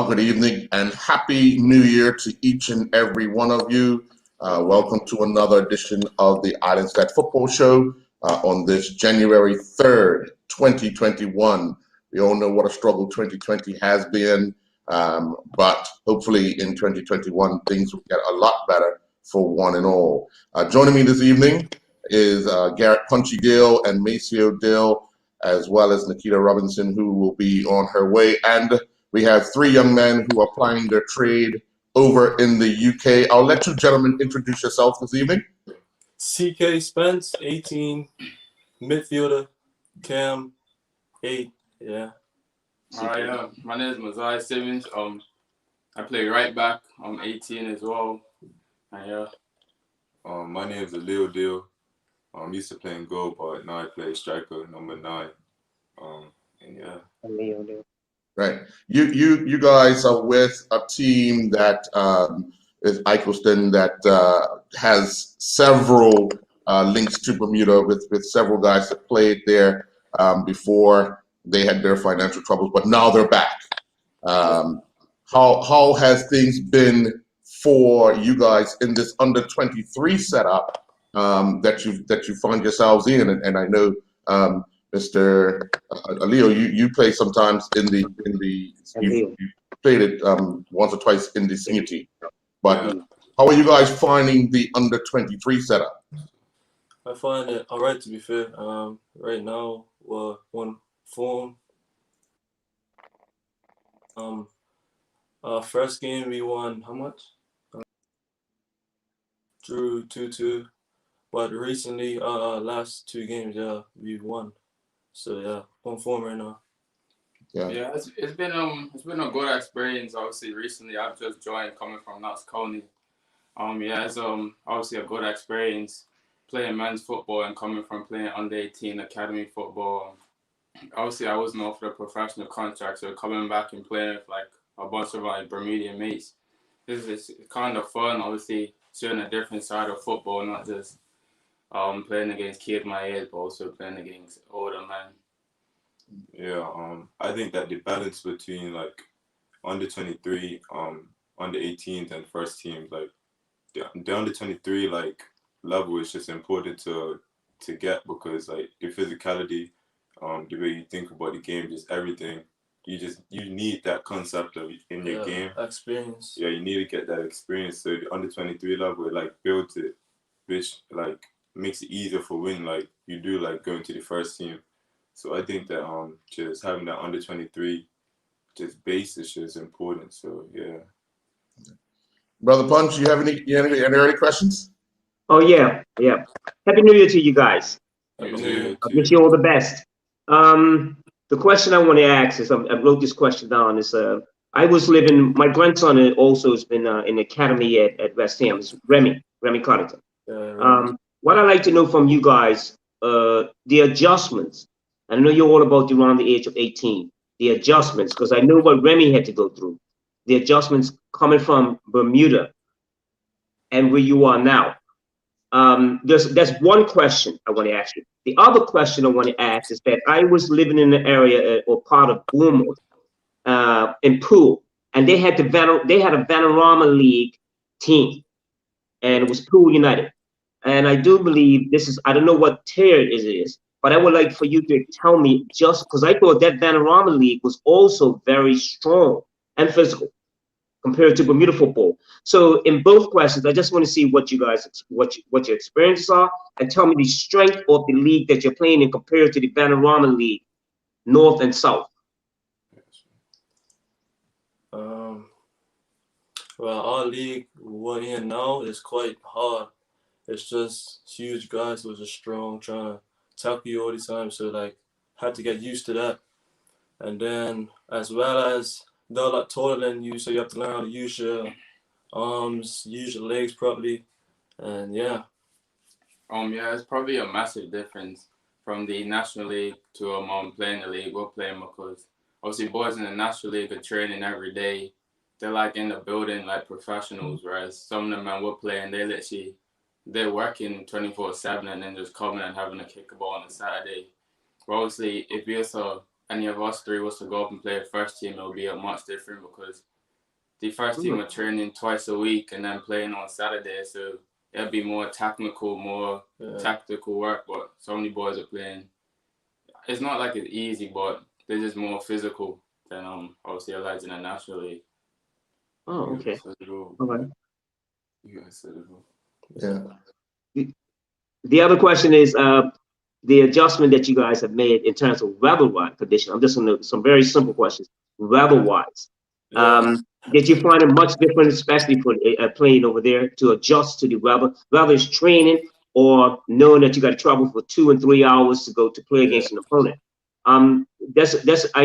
Well, good evening and happy new year to each and every one of you. Welcome to another edition of the Island Stat Football Show on this January 3rd, 2021. We all know what a struggle 2020 has been, but hopefully in 2021 things will get a lot better for one and all. Joining me this evening is Garrett Punchy Gill and Maceo Dill, as well as Nikita Robinson, who will be on her way. And we have three young men who are plying their trade over in the UK. I'll let you gentlemen introduce yourself this evening. CK Spence, 18, midfielder, Cam, 8, yeah. My name is Mosiah Simmons. I play right back. I'm 18 as well. My name is Leo Dill. I'm used to playing goal, but now I play striker, number 9. Leo Dill. Right. You guys are with a team that is Eccleston that has several links to Bermuda with several guys that played there before they had their financial troubles, but now they're back. How has things been for you guys in this under 23 setup that you find yourselves in? And I know Mr. Leo, you play sometimes you played it once or twice in the senior team. But how are you guys finding the under 23 setup? I find it all right, to be fair. Right now, we're on form. First game we won how much? Drew 2-2. But recently, last 2 games, we've won. So on form right now. Yeah, it's been a good experience. Obviously, recently I've just joined coming from Notts County. It's obviously a good experience playing men's football and coming from playing under 18 academy football. Obviously, I wasn't offered a professional contract, so coming back and playing with like a bunch of like Bermudian mates, this is kind of fun. Obviously, seeing a different side of football, not just playing against kids my age, but also playing against older men. I think that the balance between like under 23, under 18s and first teams, like the under 23 like level is just important to get, because like the physicality, the way you think about the game, just everything. You need that concept of in your game. Experience. Yeah, you need to get that experience. So the under 23 level, it like builds it, which like makes it easier for when like you do like going to the first team. So I think that just having that under 23 just base is just important. So yeah. Brother Punch, you have any early questions? Oh yeah. Happy New Year to you guys. Happy New Year. I wish you all the best. The question I want to ask is, I wrote this question down. Is my grandson also has been in academy at West Ham. It's Remy Cottington. What I'd like to know from you guys, the adjustments. I know you're all about around the age of 18. The adjustments, because I know what Remy had to go through. The adjustments coming from Bermuda and where you are now. There's one question I want to ask you. The other question I want to ask is that I was living in the area or part of Bournemouth in Poole, and they had a Vanarama League team, and it was Poole United. And I do believe I don't know what tier it is, but I would like for you to tell me, just because I thought that Vanarama League was also very strong and physical compared to Bermuda football. So in both questions, I just want to see what you guys, what your experiences are, and tell me the strength of the league that you're playing in compared to the Vanarama League, North and South. Well, our league we're in now is quite hard. It's just huge guys who are just strong, trying to tackle you all the time. So like, had to get used to that. And then as well as they're a lot taller than you, so you have to learn how to use your arms, use your legs properly, and it's probably a massive difference from the National League to playing the league. We're playing because obviously boys in the National League are training every day. They're like in the building like professionals, whereas some of the men we're playing, they're working 24/7 and then just coming and having to kick a ball on a Saturday. But obviously, if you're any of us three was to go up and play a first team, it would be a much different because the first team were training twice a week and then playing on Saturday, so it'd be more technical, more tactical work. But so many boys are playing. It's not like it's easy, but they're just more physical than obviously our lads in the National League. Oh, okay. All right. You guys said it all. Yeah. The other question is the adjustment that you guys have made in terms of weather-wise condition. I'm just going to some very simple questions. Weather-wise, did you find it much different, especially for playing over there, to adjust to the weather? Whether it's training or knowing that you got to travel for 2 and 3 hours to go to play against an opponent. I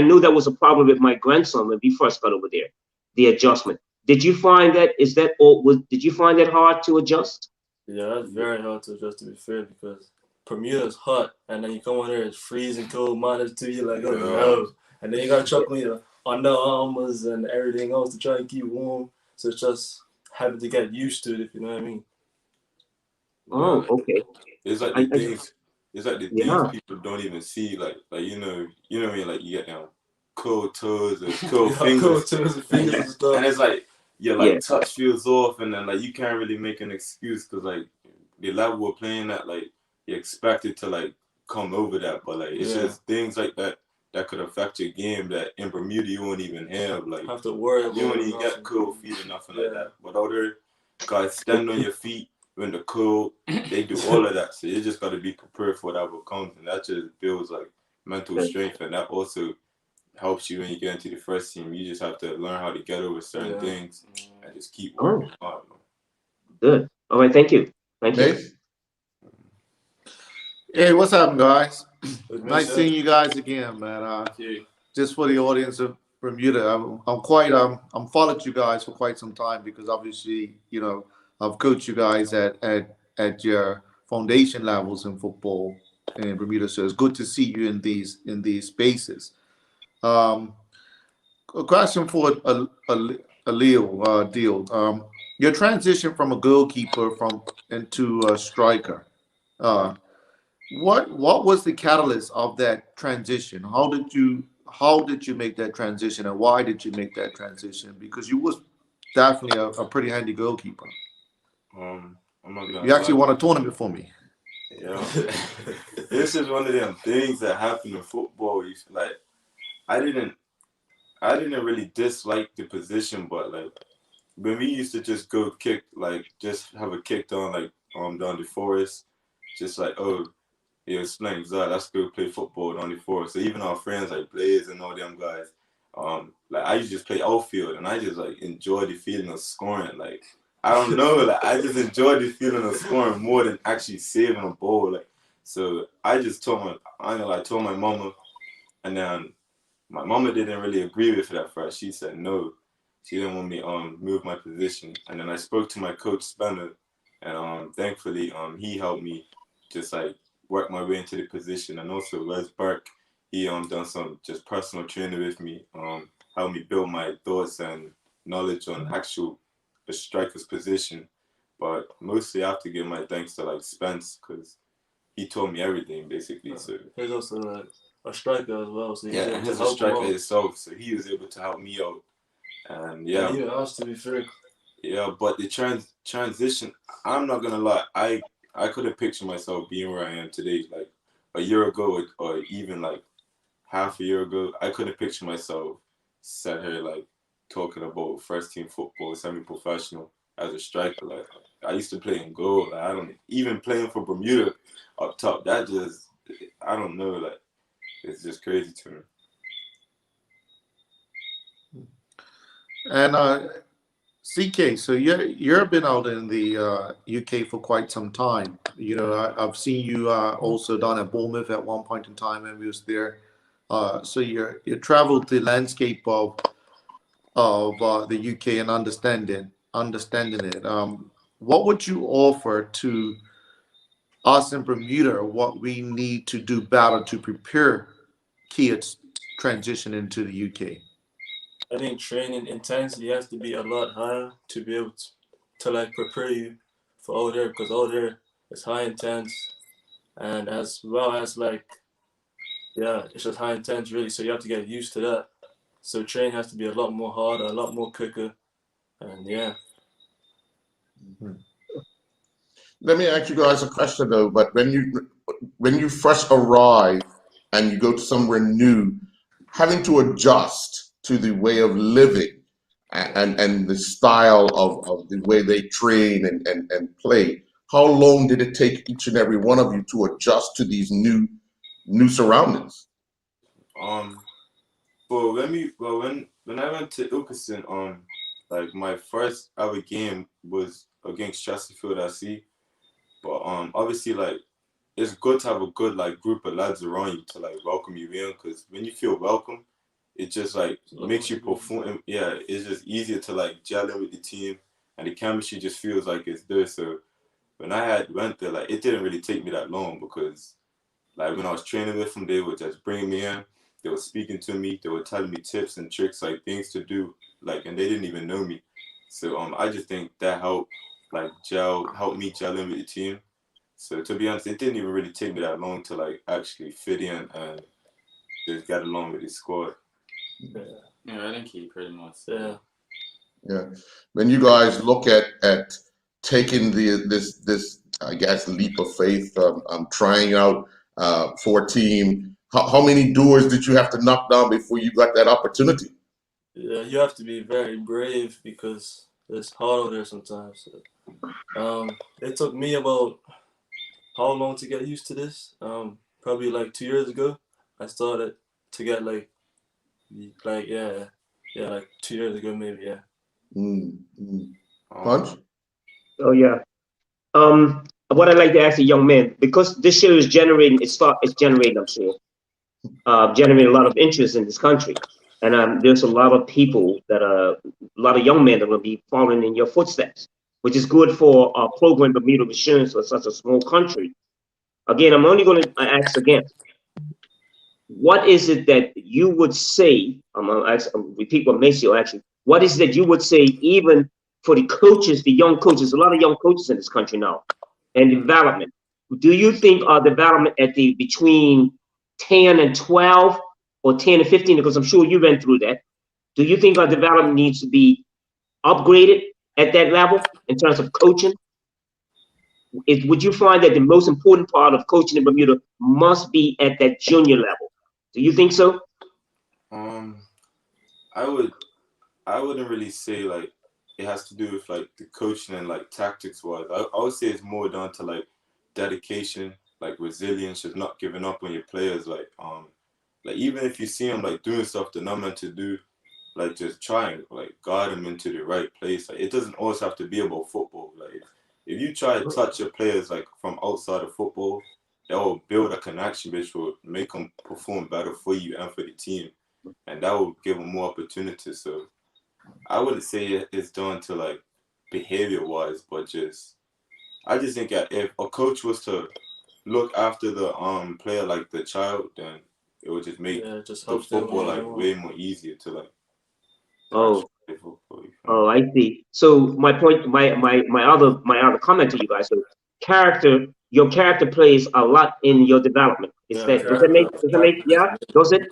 knew that was a problem with my grandson when we first got over there. The adjustment. Did you find that? Did you find that hard to adjust? Yeah, that's very hard to adjust, to be fair, because Bermuda's hot, and then you come on there, it's freezing cold, -2, you're like, oh no. And then you got to chuck on your Under Armours and everything else to try and keep warm. So it's just having to get used to it, if you know what I mean. Oh, okay. It's like the things. It's like the things people don't even see. Like you know what I mean. Like you get down cold toes and cold fingers. Cold toes and fingers and stuff. And it's like your like touch feels off, and then like you can't really make an excuse because like the level we're playing at, like you expect it to like come over that, but like it's just things like that that could affect your game that in Bermuda you won't even have. Like have to worry about. You won't even get cold feet or nothing like that. But out there, guys stand on your feet when the cold. They do all of that, so you just got to be prepared for whatever comes, and that just builds like mental strength, and that also helps you when you get into the first team. You just have to learn how to get over certain things and just keep working hard. Good. All right. Thank you. Thank you. Hey, what's up, guys? Nice seeing you guys again, man. Just for the audience of Bermuda, I'm followed you guys for quite some time because obviously, you know, I've coached you guys at your foundation levels in football in Bermuda, so it's good to see you in these spaces. A question for Alil Deal. Your transition from a goalkeeper into a striker. What was the catalyst of that transition? How did you make that transition, and why did you make that transition? Because you was definitely a pretty handy goalkeeper. I'm not gonna you actually won a tournament for me. Yeah, this is one of them things that happen in football. Like, I didn't really dislike the position, but like when we used to just go kick, like just have a kick down, like down the forest, just like it's playing Zad, let's go play football down the forest. So even our friends like Blaze and all them guys, like I used to just play outfield, and I just like enjoy the feeling of scoring. Like I don't know, like I just enjoy the feeling of scoring more than actually saving a ball. Like so, I just told my mama, and then my mama didn't really agree with it at first. She said no, she didn't want me move my position. And then I spoke to my coach Spanner, and thankfully he helped me just like work my way into the position. And also Les Burke, he done some just personal training with me, helped me build my thoughts and knowledge on actual the striker's position. But mostly I have to give my thanks to like Spence, because he told me everything basically. So he's also like a striker as well. So he's a striker himself, so he was able to help me out. And you asked, to be fair. Yeah, but the transition, I'm not gonna lie, I couldn't picture myself being where I am today. Like a year ago, or even like half a year ago, I couldn't picture myself sat here like talking about first team football, semi-professional as a striker. Like I used to play in goal. Like, I don't even playing for Bermuda up top. That just, I don't know. Like it's just crazy to me. And CK, so you've been out in the UK for quite some time. You know, I've seen you also down at Bournemouth at one point in time when we was there. So you traveled the landscape of the UK and understanding it. What would you offer to us in Bermuda? What we need to do better to prepare kids transition into the UK? I think training intensity has to be a lot higher to be able to like prepare you for out there, because out there it's high intense, and as well as like yeah, it's just high intense really. So you have to get used to that. So training has to be a lot more harder, a lot more quicker, and yeah. Let me ask you guys a question though. But when you first arrive and you go to somewhere new, having to adjust to the way of living and the style of the way they train and play, how long did it take each and every one of you to adjust to these new surroundings? Well, when I went to Ilkeston, like my first ever game was against Chesterfield SC. But obviously, like, it's good to have a good like group of lads around you to like welcome you in, because when you feel welcome, it just like makes you perform. Yeah, it's just easier to like gel in with the team, and the chemistry just feels like it's there. So when I went there, like, it didn't really take me that long, because like when I was training with them, they were just bringing me in. They were speaking to me. They were telling me tips and tricks, like things to do, like, and they didn't even know me. So I just think that helped me gel in with the team. So to be honest, it didn't even really take me that long to like actually fit in and just get along with the squad. Yeah, I think he pretty much. Yeah. Yeah. When you guys look at taking this I guess leap of faith, trying out for a team, how many doors did you have to knock down before you got that opportunity? Yeah, you have to be very brave because it's hard over there sometimes. So, it took me about how long to get used to this? Probably like 2 years ago. I started to get like 2 years ago maybe, yeah. Punch? Oh yeah. What I'd like to ask a young man, because this show is generating, it's generating, I'm sure, generating a lot of interest in this country. And there's a lot of people a lot of young men that will be following in your footsteps, which is good for a program Bermuda Insurance for such a small country. Again, I'm only going to ask again, what is it that you would say, I'll repeat what Maceo actually, what is it that you would say even for the coaches, the young coaches, a lot of young coaches in this country now, and development. Do you think our development at between 10 and 12 or 10 and 15, because I'm sure you went through that, do you think our development needs to be upgraded at that level in terms of coaching? Would you find that the most important part of coaching in Bermuda must be at that junior level? Do you think so? I wouldn't really say like it has to do with like the coaching and like tactics wise. I would say it's more down to like dedication, like resilience, just not giving up on your players. Like even if you see them like doing stuff they're not meant to do, like just try and like guide them into the right place. Like it doesn't always have to be about football. Like if you try to touch your players like from outside of football, that will build a connection which will make them perform better for you and for the team, and that will give them more opportunities. So I wouldn't say it's done to like behavior wise, but I just think that if a coach was to look after the player like the child, then it would just make the football like way more easier to like. Oh, I see. So my point, my other comment to you guys. So your character plays a lot in your development. Does that make yeah? Does it?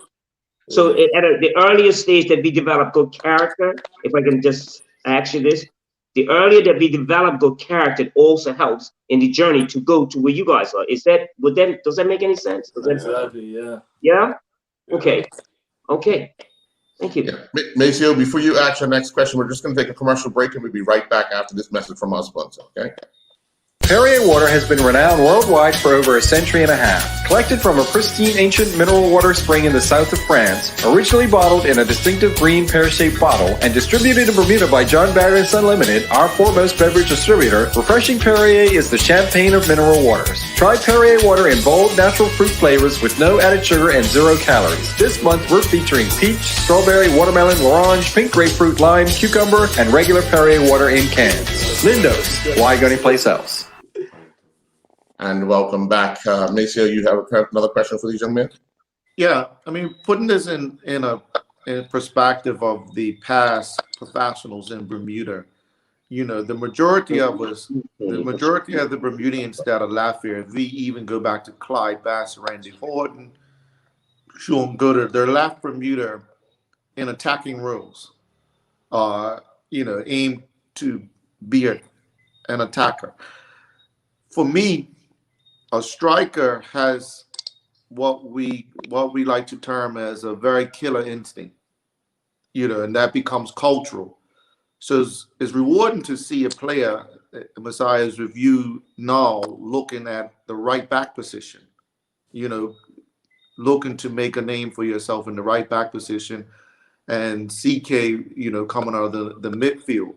So at the earliest stage that we develop good character, if I can just ask you this, the earlier that we develop good character, it also helps in the journey to go to where you guys are. Does that make any sense? Exactly, yeah. Yeah? Okay. Thank you. Yeah. Maceo, before you ask your next question, we're just going to take a commercial break and we'll be right back after this message from our sponsor, okay? Perrier water has been renowned worldwide for over a century and a half. Collected from a pristine ancient mineral water spring in the south of France, originally bottled in a distinctive green pear-shaped bottle, and distributed in Bermuda by John Barris Unlimited, our foremost beverage distributor, refreshing Perrier is the champagne of mineral waters. Try Perrier water in bold, natural fruit flavors with no added sugar and 0 calories. This month, we're featuring peach, strawberry, watermelon, orange, pink grapefruit, lime, cucumber, and regular Perrier water in cans. Lindos, why go anyplace else? And welcome back. Maceo, you have another question for these young men? Yeah, I mean, putting this in perspective of the past professionals in Bermuda, you know, the majority of the Bermudians that are left here, if we even go back to Clyde Bass, Randy Horton, Sean Gooder, they're left Bermuda in attacking roles. Aim to be an attacker. For me, a striker has what we like to term as a very killer instinct, and that becomes cultural. So it's rewarding to see a player, Messiah's review now, looking at the right back position, looking to make a name for yourself in the right back position, and CK, coming out of the midfield.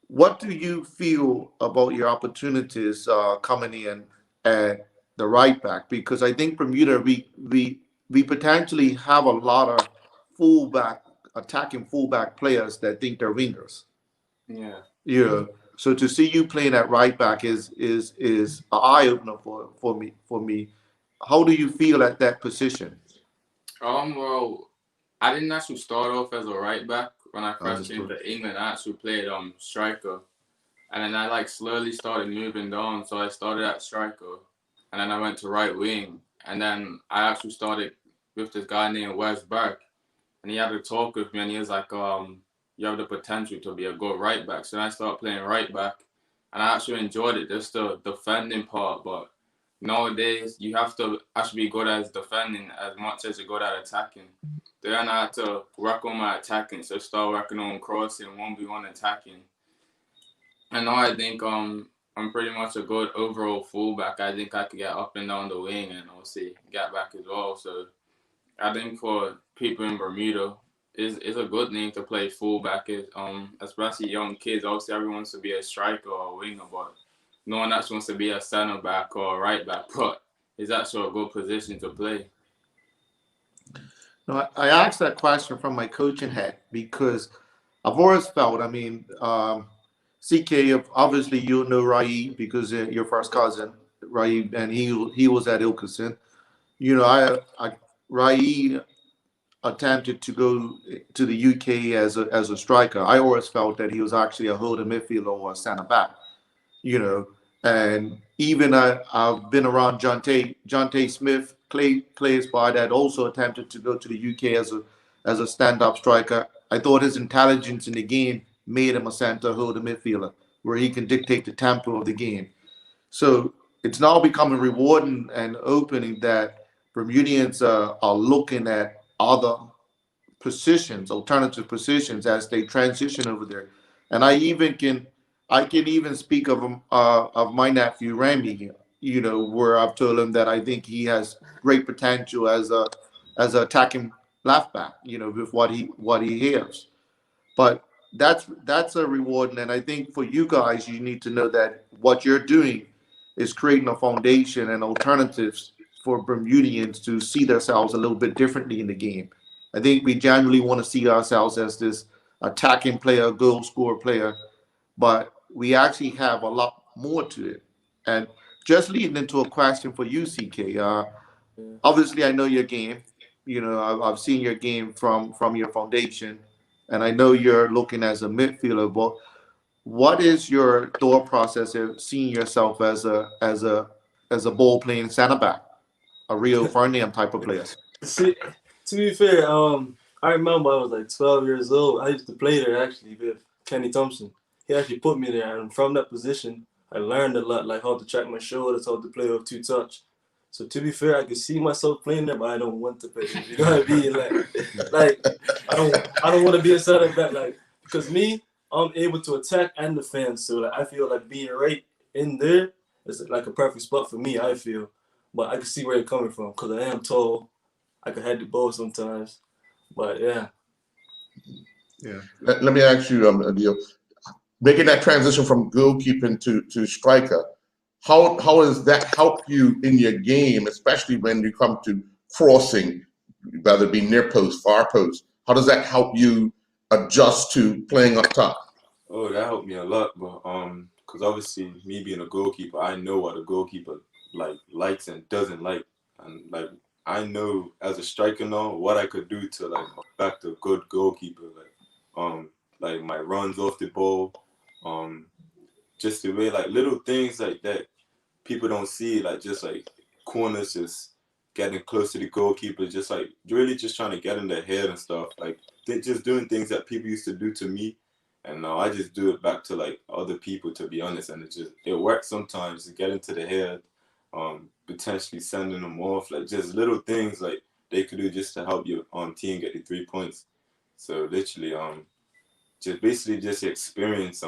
What do you feel about your opportunities coming in at the right back? Because I think Bermuda, we potentially have a lot of attacking fullback players that think they're wingers. Yeah. So to see you playing at right back is an eye opener for me. How do you feel at that position? Well, I didn't actually start off as a right back. When I first came to England, I actually played striker, and then I slowly started moving down. So I started at striker, and then I went to right wing, and then I actually started with this guy named Wes Burke, and he had a talk with me, and he was like, "You have the potential to be a good right back." So then I started playing right back, and I actually enjoyed it, just the defending part. But nowadays, you have to actually be good at defending as much as you're good at attacking. Then I had to work on my attacking, so start working on crossing, 1v1 attacking. And now I think I'm pretty much a good overall fullback. I think I could get up and down the wing and obviously get back as well. So I think for people in Bermuda, it's a good thing to play fullback. Especially young kids. Obviously, everyone wants to be a striker or a winger, but no one actually wants to be a center back or a right back. But it's actually a good position to play. No, I asked that question from my coaching hat because I've always felt, CK, obviously you know Rai because your first cousin, Rai, and he was at Ilkeston. Rai attempted to go to the UK as a striker. I always felt that he was actually a holding midfielder or a centre back, and even I've been around Jonte Smith, plays by that also attempted to go to the UK as a stand-up striker. I thought his intelligence in the game made him a center holding midfielder where he can dictate the tempo of the game. So it's now becoming rewarding and opening that Bermudians are looking at other positions, alternative positions as they transition over there. And I can even speak of my nephew Remy, where I've told him that I think he has great potential as a attacking left back, with what he has. But that's a reward, and I think for you guys, you need to know that what you're doing is creating a foundation and alternatives for Bermudians to see themselves a little bit differently in the game. I think we generally want to see ourselves as this attacking player, goal scorer player, but we actually have a lot more to it. And just leading into a question for you, CK. Obviously, I know your game. I've seen your game from your foundation, and I know you're looking as a midfielder. But what is your thought process of seeing yourself as a ball playing center back, a Rio Ferdinand type of player? See, to be fair, I remember I was 12 years old. I used to play there actually with Kenny Thompson. He actually put me there, and from that position, I learned a lot, like how to track my shoulders, how to play with two touch. So to be fair, I could see myself playing there, but I don't want to play there. You know what I mean? Like I don't want to be a center back, because I'm able to attack and defend. So I feel like being right in there is like a perfect spot for me. I feel, but I can see where you're coming from because I am tall. I can head the ball sometimes, but yeah. Yeah. Let me ask you, Adil, making that transition from goalkeeping to striker, how does that help you in your game, especially when you come to crossing, whether it be near post, far post? How does that help you adjust to playing up top? Oh, that helped me a lot, but because obviously me being a goalkeeper, I know what a goalkeeper likes and doesn't like, and I know as a striker now what I could do to affect a good goalkeeper, like my runs off the ball, just the way little things like that people don't see, just corners just getting close to the goalkeeper, just like really just trying to get in their head and stuff. Like just doing things that people used to do to me, and now I just do it back to like other people, to be honest. And it works sometimes to get into the head, potentially sending them off, like just little things like they could do just to help your team get the 3 points. So literally, just basically just experience,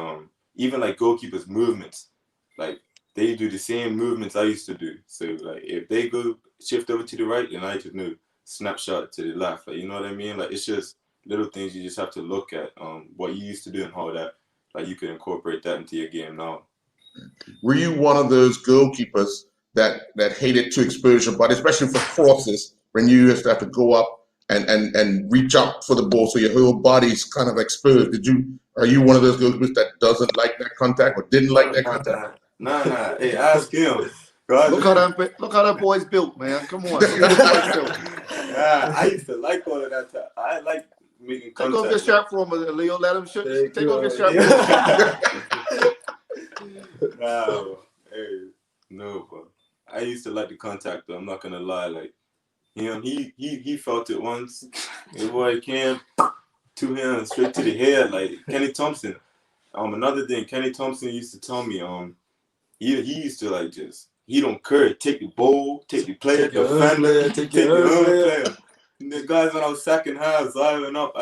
even like goalkeepers' movements, like they do the same movements I used to do. So like if they go shift over to the right, then I just know snapshot to the left. Like, you know what I mean? Like it's just little things you just have to look at, what you used to do and how that, like you can incorporate that into your game now. Were you one of those goalkeepers that hated to expose your body, especially for crosses, when you used to have to go up and reach up for the ball so your whole body's kind of exposed? Are you one of those goalkeepers that doesn't like that contact or didn't like that contact? Nah. Hey, ask him. Look how that boy's built, man. Come on. Look how that boy's built. Yeah, I used to like all of that. I like making contact. Take off your shirt for him, Leo. Let him shoot. Take off your shirt for him. Nah, hey, no, but I used to like the contact though. I'm not gonna lie. Like him, he felt it once. The boy came 2 hands straight to the head, like Kenny Thompson. Another thing, Kenny Thompson used to tell me, he used to like he don't care. Take the ball, take the player, take your own player. And the guys when I was second half, so I went up,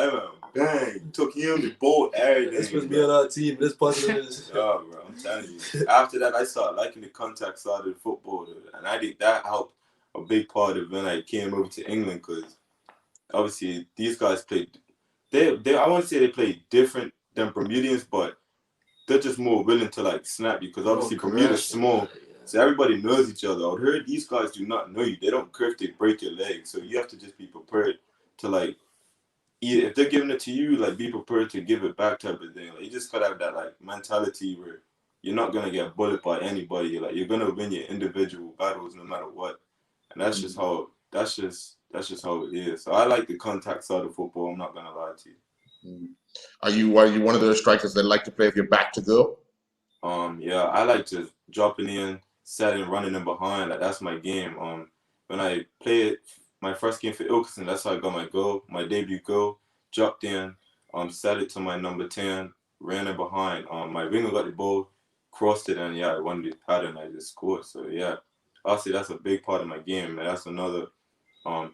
bang, took him the ball, everything. This supposed to be on our team. This person is. Oh, bro, I'm telling you. After that, I started liking the contact side of football, and I think that helped a big part of when I came over to England, because obviously these guys played. I want to say they played different than Bermudians, but they're just more willing to like snap you, because obviously Bermuda's small. So everybody knows each other. I've heard these guys do not know you. They don't care if they break your leg. So you have to just be prepared to like, if they're giving it to you, like be prepared to give it back type of thing. Like you just gotta have that like mentality where you're not gonna get bullied by anybody. Like you're gonna win your individual battles no matter what. And that's just how it is. So I like the contact side of football. I'm not gonna lie to you. Are you one of those strikers that like to play with your back to goal? Yeah, I like just dropping in, setting, running in behind. Like that's my game. When I played my first game for Ilkeston, that's how I got my goal, my debut goal. Dropped in, set it to my number 10, ran in behind. My winger got the ball, crossed it, and yeah, I won the pattern. I just scored. So yeah, I'll say that's a big part of my game. And that's another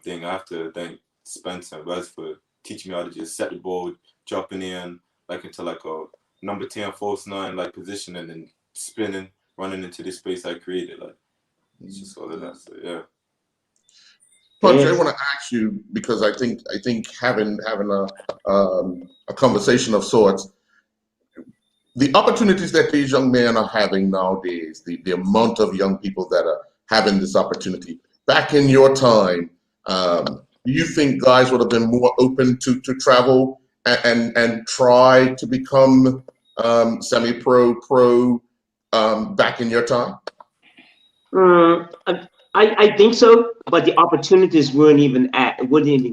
thing I have to thank Spence and Wes for teaching me how to just set the ball, dropping in like into like a number 10 false 9 like position, and then spinning, running into the space I created. Like it's just all of that. So yeah. Punch, I want to ask you, because I think having a conversation of sorts, the opportunities that these young men are having nowadays, the amount of young people that are having this opportunity. Back in your time, do you think guys would have been more open to travel and try to become semi-pro back in your time? I think so, but the opportunities wouldn't even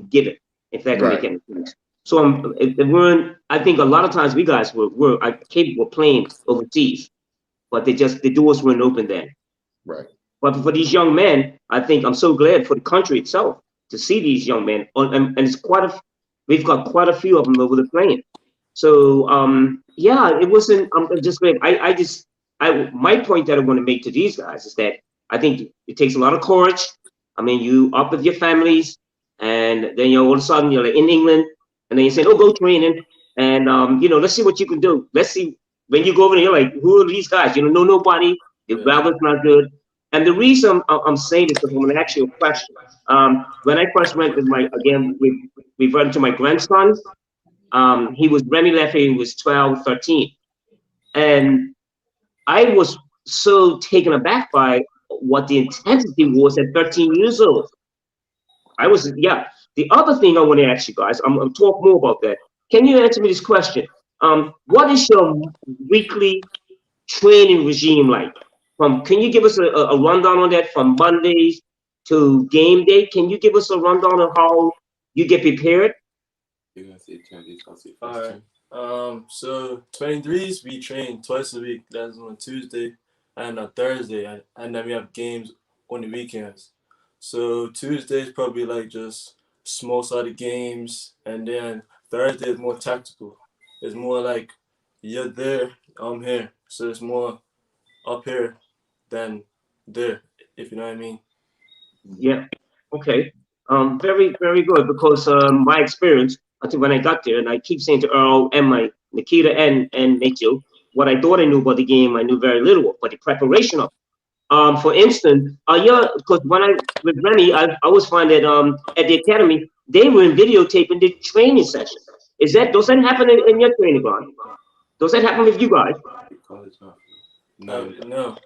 given, if that can make any sense. So I think a lot of times we guys were capable of playing overseas, but the doors weren't open then. Right. But for these young men, I think I'm so glad for the country itself to see these young men, and it's we've got quite a few of them over the playing. So yeah, it wasn't. I'm just glad. My point that I want to make to these guys is that I think it takes a lot of courage. I mean, you up with your families, and then all of a sudden you're like in England, and then you say, "Oh, go training," and let's see what you can do. Let's see when you go over there, you're like, "Who are these guys? You don't know nobody. The weather's not good." And the reason I'm saying this is I'm going to ask you a question. When I first went with we went to my grandson. He was Remy Lefebvre. He was 12, 13, and I was so taken aback by what the intensity was at 13 years old. The other thing I want to ask you guys, I'm going to talk more about that. Can you answer me this question? What is your weekly training regime like? Can you give us a rundown on that from Mondays to game day? Can you give us a rundown on how you get prepared? All right. So 23s, we train twice a week. That's on a Tuesday and a Thursday, and then we have games on the weekends. So Tuesday is probably like just small-sided games, and then Thursday is more tactical. It's more like you're there, I'm here. So it's more up here than there, if you know what I mean. Yeah. Okay. Very, very good. Because my experience, I think when I got there, and I keep saying to Earl and my Nikita and Mitchell, what I thought I knew about the game, I knew very little of, but the preparation of. For instance, because when I with Remy, I always find that at the academy they were videotaping the training session. Does that happen in your training ground? Does that happen with you guys? No.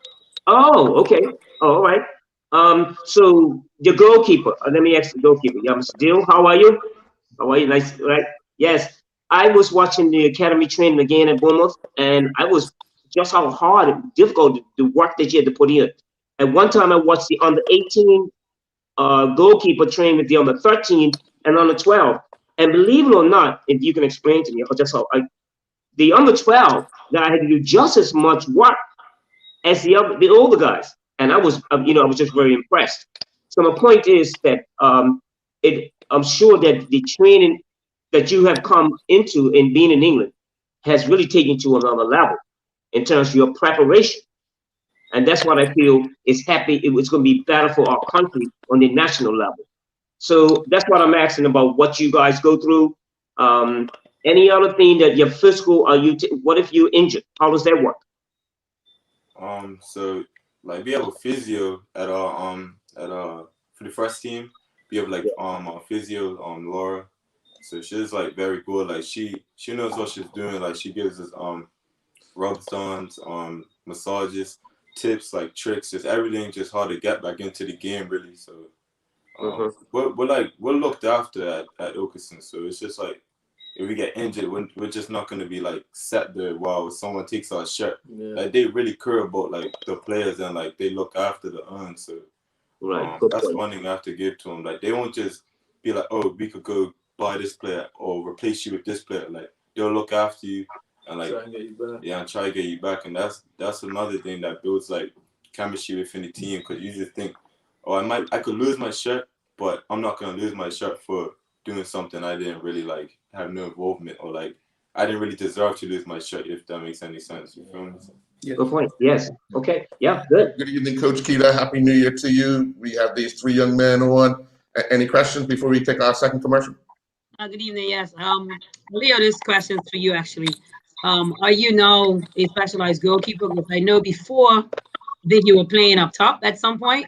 Oh, okay. Oh, all right. So the goalkeeper. Let me ask the goalkeeper. Yeah, Mr. Dill, how are you? How are you? Nice, right? Yes. I was watching the academy training again at Bournemouth, and I was just how hard and difficult the work that you had to put in. At one time, I watched the under 18 goalkeeper train with the under 13 and under 12. And believe it or not, if you can explain to me, just how the under 12 that I had to do just as much work as the older guys, and I was I was just very impressed. So my point is that I'm sure that the training that you have come into in being in England has really taken you to another level in terms of your preparation. And that's what I feel is it's going to be better for our country on the national level. So that's what I'm asking about, what you guys go through. Any other thing that your physical, what if you're injured? How does that work? So like we have a physio at our for the first team. We have like our physio, Laura. So she's like very good. Like she knows what she's doing. Like she gives us rub-ons, massages, tips, like tricks, just everything, just how to get back into the game really. So we're looked after at Ilkeston. So it's just like if we get injured, we're just not gonna be like sat there while someone takes our shirt. Yeah. Like they really care about like the players and like they look after the earn. So that's one thing I have to give to them. Like they won't just be like, oh, we could go buy this player or replace you with this player. Like they'll look after you and like and try to get you back. And that's another thing that builds like chemistry within the team, because you just think, oh, I could lose my shirt, but I'm not gonna lose my shirt for doing something I didn't really like have no involvement, or like I didn't really deserve to lose my shirt, if that makes any sense. You feel me? Yeah. Good point. Yes. Okay. Yeah. Good. Good evening, Coach Keita. Happy New Year to you. We have these three young men on. Any questions before we take our second commercial? Good evening. Yes. Leo, this question is for you actually. Are you now a specialized goalkeeper? Because I know before that you were playing up top at some point.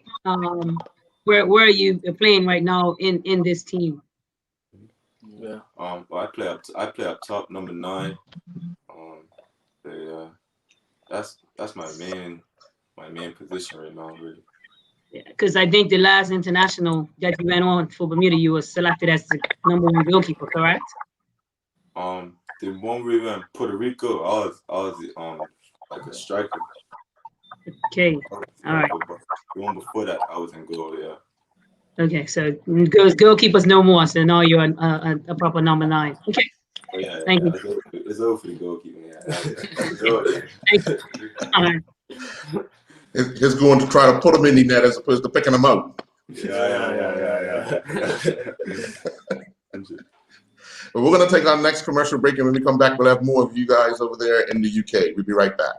Where are you playing right now in this team? Yeah. Well, I play up top, number 9. That's my main position right now, really. Yeah, because I think the last international that you went on for Bermuda, you were selected as the #1 goalkeeper, correct? The one we went Puerto Rico, I was like a striker. Okay. All right. The one before that, I was in goal. Yeah. Okay, so goalkeepers no more. So now you're a proper number 9. Okay. Yeah. Thank you. It's over for the goalkeeper. Yeah. Thank you. All right. He's going to try to put them in the net as opposed to picking them out. Yeah. But we're going to take our next commercial break, and when we come back, we'll have more of you guys over there in the UK. We'll be right back.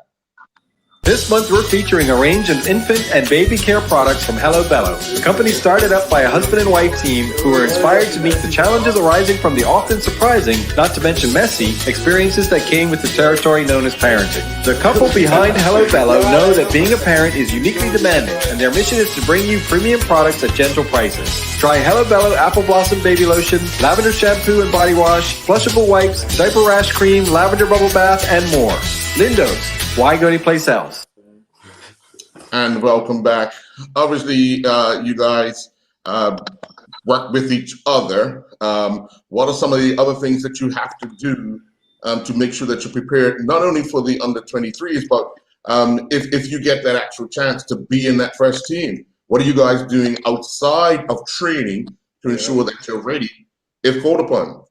This month, we're featuring a range of infant and baby care products from Hello Bello. The company started up by a husband and wife team who were inspired to meet the challenges arising from the often surprising, not to mention messy, experiences that came with the territory known as parenting. The couple behind Hello Bello know that being a parent is uniquely demanding, and their mission is to bring you premium products at gentle prices. Try Hello Bello Apple Blossom Baby Lotion, Lavender Shampoo and Body Wash, Flushable Wipes, Diaper Rash Cream, Lavender Bubble Bath, and more. Lindo's. Why go anyplace else? And welcome back. Obviously, you guys work with each other. What are some of the other things that you have to do to make sure that you're prepared, not only for the under-23s, but if you get that actual chance to be in that first team? What are you guys doing outside of training to ensure that you're ready if called upon?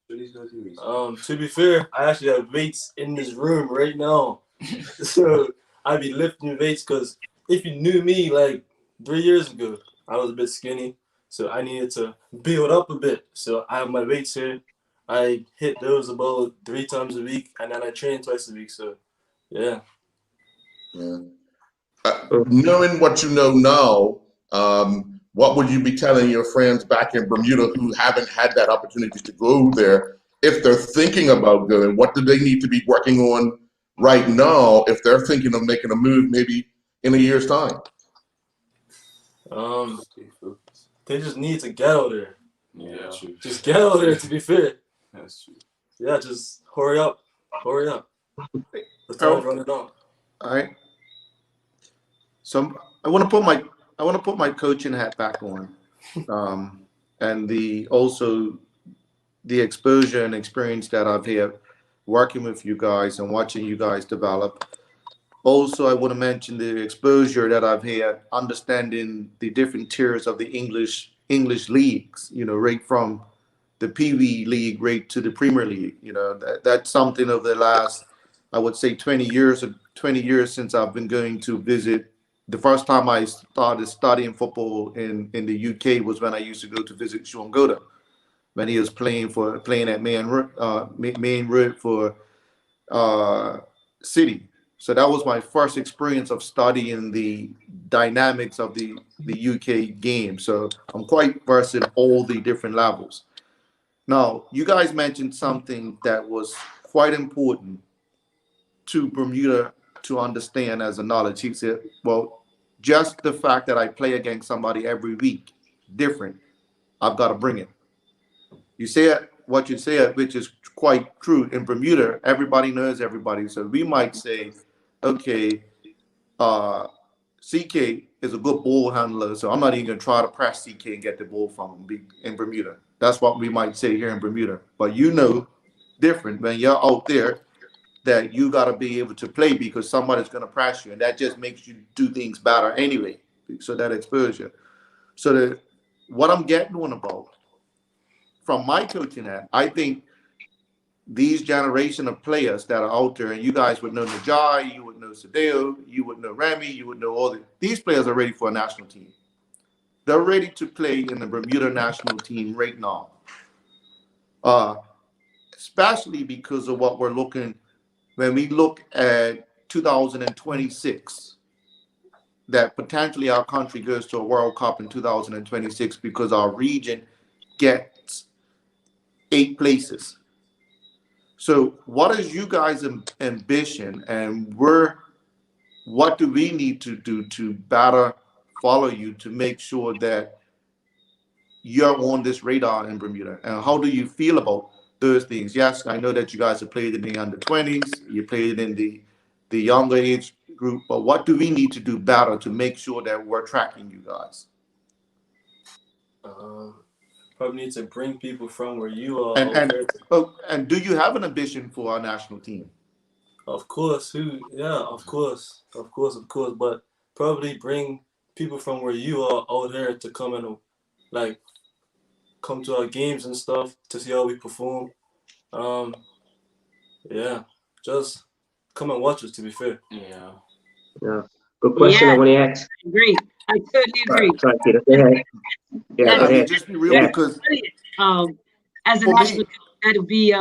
To be fair, I actually have weights in this room right now. So I be lifting weights, because if you knew me like 3 years ago, I was a bit skinny, so I needed to build up a bit. So I have my weights here. I hit those about 3 times a week, and then I train twice a week. So, yeah. Yeah. Knowing what you know now, what would you be telling your friends back in Bermuda who haven't had that opportunity to go there? If they're thinking about going, what do they need to be working on right now if they're thinking of making a move maybe in a year's time? They just need to get out there. Yeah, true. Just get out there, to be fair. That's true. Yeah, just hurry up. Hurry up. The time's running out. All right. So I want to put my coaching hat back on, and also the exposure and experience that I've had working with you guys and watching you guys develop. Also, I want to mention the exposure that I've had understanding the different tiers of the English leagues. You know, right from the Pee Wee League right to the Premier League. You know, that's something of the last, I would say, 20 years since I've been going to visit. The first time I started studying football in the UK was when I used to go to visit Sean Goda when he was playing at Main Road for City. So that was my first experience of studying the dynamics of the UK game. So I'm quite versed in all the different levels. Now, you guys mentioned something that was quite important to Bermuda to understand as a knowledge. He said, well, just the fact that I play against somebody every week, different, I've got to bring it. You said what you said, which is quite true. In Bermuda, everybody knows everybody. So we might say, okay, CK is a good ball handler, so I'm not even going to try to press CK and get the ball from him in Bermuda. That's what we might say here in Bermuda. But you know different when you're out there that you got to be able to play because somebody's going to press you, and that just makes you do things better anyway. So that exposure. So what I'm getting on about from my coaching hat, I think these generation of players that are out there, and you guys would know Najai, you would know Sadeo, you would know Remy, you would know all these players are ready for a national team. They're ready to play in the Bermuda national team right now. Especially because of what we're looking, when we look at 2026, that potentially our country goes to a World Cup in 2026 because our region gets 8 places. So what is you guys' ambition, and what do we need to do to better follow you to make sure that you're on this radar in Bermuda? And how do you feel about those things? Yes, I know that you guys have played in the under-20s, you played in the younger age group, but what do we need to do better to make sure that we're tracking you guys? Probably need to bring people from where you are. And do you have an ambition for our national team? Of course, of course. But probably bring people from where you are out here to come and come to our games and stuff to see how we perform. Just come and watch us, to be fair. Yeah. Good question. I want to ask. I agree. I totally agree. Sorry, Peter. Go ahead. Yeah, go ahead. Just be real because as a national, that'll be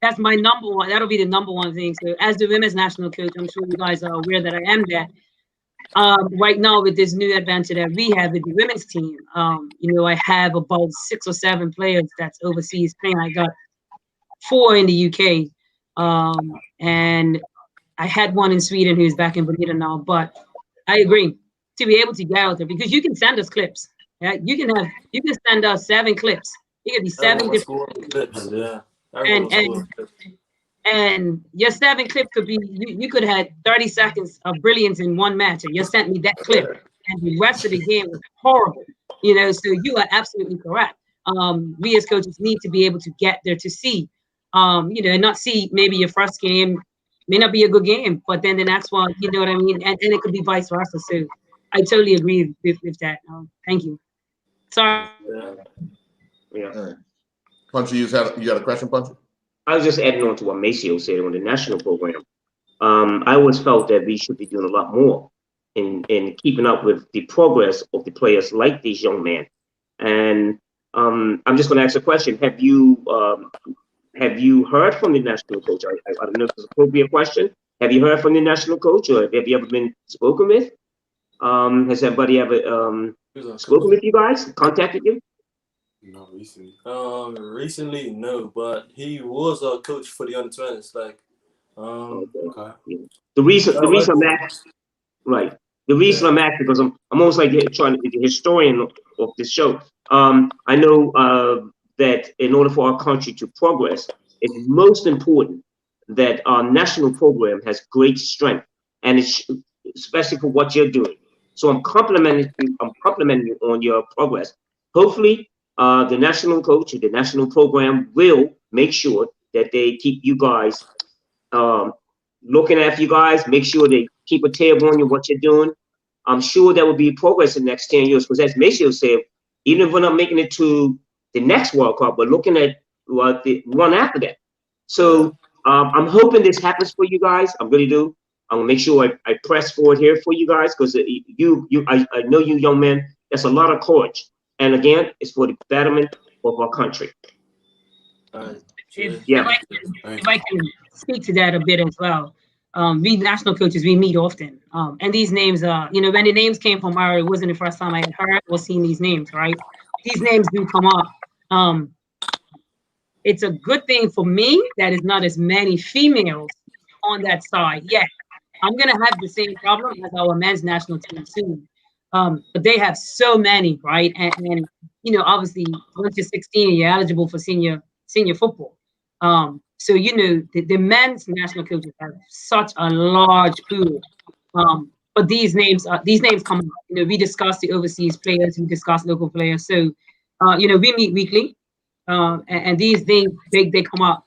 that's my number one. That'll be the number one thing. So as the women's national coach, I'm sure you guys are aware that I am that. Right now with this new adventure that we have with the women's team, I have about 6 or 7 players that's overseas playing. I got 4 in the UK, and I had 1 in Sweden who's back in Bermuda now. But I agree to be able to get out there because you can send us clips. Yeah, you can send us 7 clips. It could be 7 different clips. Yeah. And your 7 clip could be, you could have 30 seconds of brilliance in one match, and you sent me that clip, and the rest of the game was horrible. So you are absolutely correct. We as coaches need to be able to get there to see, and not see maybe your first game may not be a good game, but then the next one, you know what I mean? And it could be vice versa. So I totally agree with that. Thank you. Sorry. Yeah. Punchy, you got a question, Punchy? I was just adding on to what Maceo said on the national program. I always felt that we should be doing a lot more in keeping up with the progress of the players like these young men. And I'm just going to ask a question. Have you heard from the national coach? I don't know if it's an appropriate question. Have you heard from the national coach, or have you ever been spoken with? Has anybody ever spoken with you guys, contacted you? No, recently. Recently, no, but he was a coach for the under-20s. Like, Okay. The reason I'm asking, right? The reason I'm asking, because I'm almost like trying to be the historian of this show. I know that in order for our country to progress, it's most important that our national program has great strength, and it's especially for what you're doing. So I'm complimenting you on your progress. Hopefully, the national coach, the national program will make sure that they keep you guys looking after you guys, make sure they keep a tab on you, what you're doing. I'm sure there will be progress in the next 10 years, because as Maceo said, even if we're not making it to the next World Cup, we're looking at what the one after that. So I'm hoping this happens for you guys. I really do. I'm gonna make sure I press forward here for you guys, because I know you young men, that's a lot of courage. And again, it's for the betterment of our country. If I can speak to that a bit as well. We national coaches, we meet often. And these names are, when the names came from our, it wasn't the first time I had heard or seen these names, right? These names do come up. It's a good thing for me that is not as many females on that side yet. I'm going to have the same problem as our men's national team soon. But they have so many, right? And obviously, once you're 16, you're eligible for senior football. So the men's national coaches have such a large pool. But these names come up. We discuss the overseas players, we discuss local players. So we meet weekly, and these things they come up.